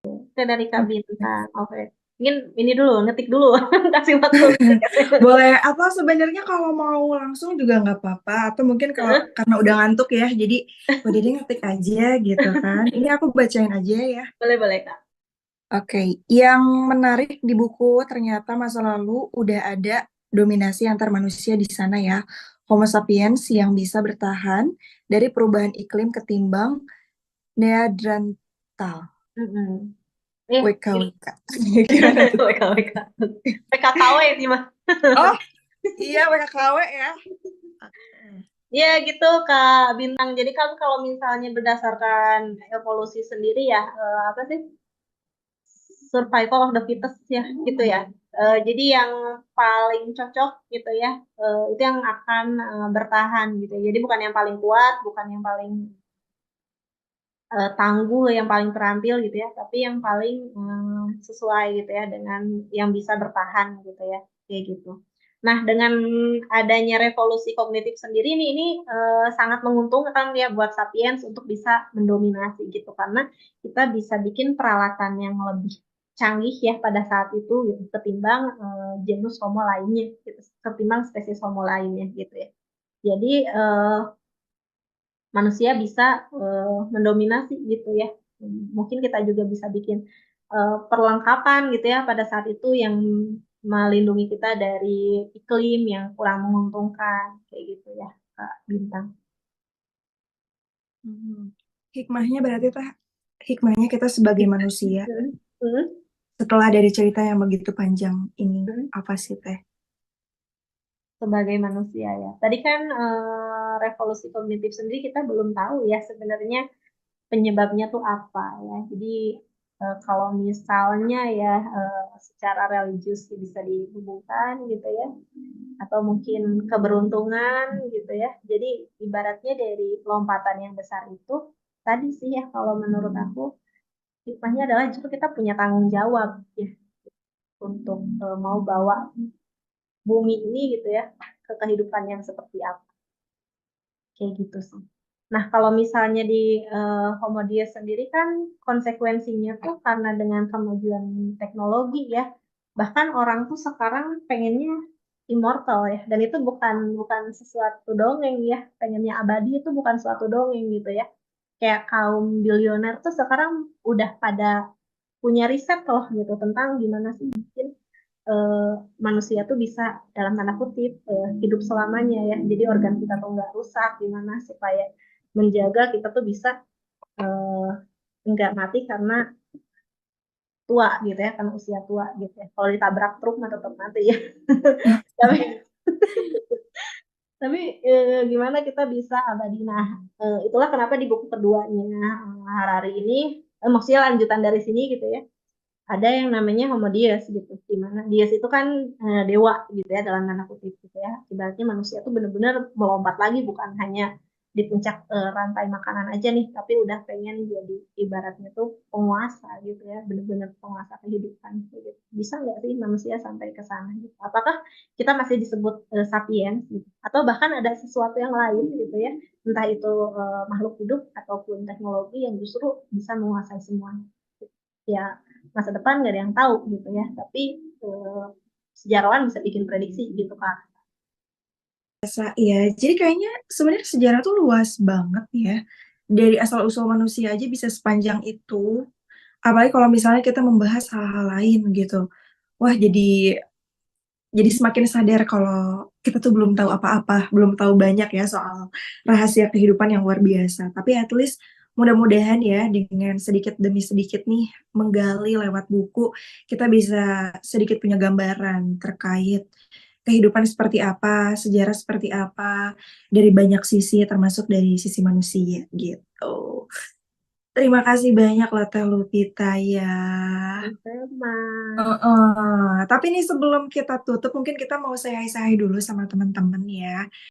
Oke, dari Kak Oke. Bintang. Oke. Mungkin ini dulu, ngetik dulu. Kasih waktu ngetik. Boleh apa sebenarnya kalau mau langsung juga nggak apa-apa atau mungkin kalau karena udah ngantuk ya jadi udah deh ngetik aja gitu kan. Ini aku bacain aja ya. Boleh, boleh, Kak. Oke, yang menarik di buku ternyata masa lalu udah ada dominasi antar manusia di sana ya. Homo sapiens yang bisa bertahan dari perubahan iklim ketimbang Neanderthal. Mm-mm. Eh, ini WKWK. Gimana tuh? WKWK. PKKW ini mah. Oh, iya WKKW ya. Ya gitu Kak Bintang. Jadi kan kalau misalnya berdasarkan evolusi sendiri ya, apa sih? Survival of the fittest ya, gitu ya. Jadi yang paling cocok gitu ya, itu yang akan bertahan gitu. Jadi bukan yang paling kuat, bukan yang paling tangguh, yang paling terampil gitu ya, tapi yang paling sesuai gitu ya dengan yang bisa bertahan gitu ya, kayak gitu. Nah, dengan adanya revolusi kognitif sendiri ini sangat menguntungkan ya buat sapiens untuk bisa mendominasi gitu karena kita bisa bikin peralatan yang lebih canggih ya pada saat itu gitu ketimbang genus Homo lainnya gitu, ketimbang spesies Homo lainnya gitu ya. Jadi manusia bisa mendominasi gitu ya. Mungkin kita juga bisa bikin perlengkapan gitu ya pada saat itu yang melindungi kita dari iklim yang kurang menguntungkan kayak gitu ya, Kak Bintang. Hmm. Hikmahnya berarti Teh, hikmahnya kita sebagai manusia Hmm. Hmm. setelah dari cerita yang begitu panjang ini Hmm. apa sih Teh? Sebagai manusia ya. Tadi kan revolusi kognitif sendiri kita belum tahu ya sebenarnya penyebabnya tuh apa ya. Jadi kalau misalnya ya secara religius bisa dihubungkan gitu ya, atau mungkin keberuntungan gitu ya. Jadi ibaratnya dari lompatan yang besar itu tadi sih ya kalau menurut aku hikmahnya adalah justru kita punya tanggung jawab ya untuk mau bawa bumi ini gitu ya ke kehidupan yang seperti apa kayak gitu sih. Nah, kalau misalnya di Homo Deus sendiri kan konsekuensinya tuh karena dengan kemajuan teknologi ya, bahkan orang tuh sekarang pengennya immortal ya, dan itu bukan bukan sesuatu dongeng ya, pengennya abadi itu bukan suatu dongeng gitu ya. Kayak kaum bilioner tuh sekarang udah pada punya riset loh gitu tentang gimana sih bikin eh, manusia tuh bisa dalam tanda kutip hidup selamanya ya. Jadi organ kita tuh nggak rusak, gimana supaya menjaga kita tuh bisa eh, nggak mati karena tua gitu ya, karena usia tua gitu ya. Kalau ditabrak truk mah tetap mati ya. Tapi tapi gimana kita bisa abadi. Nah, itulah kenapa di buku keduanya Harari ini, maksudnya lanjutan dari sini gitu ya, ada yang namanya Homo Deus gitu, di mana Deus itu kan dewa gitu ya dalam tanda kutip gitu ya. Ibaratnya manusia tuh benar-benar melompat lagi, bukan hanya di puncak rantai makanan aja nih, tapi udah pengen jadi ibaratnya tuh penguasa gitu ya, benar-benar penguasa kehidupan gitu. Bisa nggak sih manusia sampai ke sana gitu? Apakah kita masih disebut sapiens gitu? Atau bahkan ada sesuatu yang lain gitu ya, entah itu makhluk hidup ataupun teknologi yang justru bisa menguasai semuanya. Ya, masa depan nggak ada yang tahu gitu ya, tapi eh, sejarawan bisa bikin prediksi gitu Kak. Iya, jadi kayaknya sebenarnya sejarah tuh luas banget ya. Dari asal-usul manusia aja bisa sepanjang itu. Apalagi kalau misalnya kita membahas hal-hal lain gitu. Wah, jadi semakin sadar kalau kita tuh belum tahu apa-apa, belum tahu banyak ya soal rahasia kehidupan yang luar biasa. Tapi at least mudah-mudahan ya dengan sedikit demi sedikit nih menggali lewat buku, kita bisa sedikit punya gambaran terkait kehidupan seperti apa, sejarah seperti apa, dari banyak sisi termasuk dari sisi manusia gitu. Terima kasih banyak loh Teh Lupita ya. Sama. Heeh. Tapi nih sebelum kita tutup, mungkin kita mau say hi dulu sama teman-teman ya.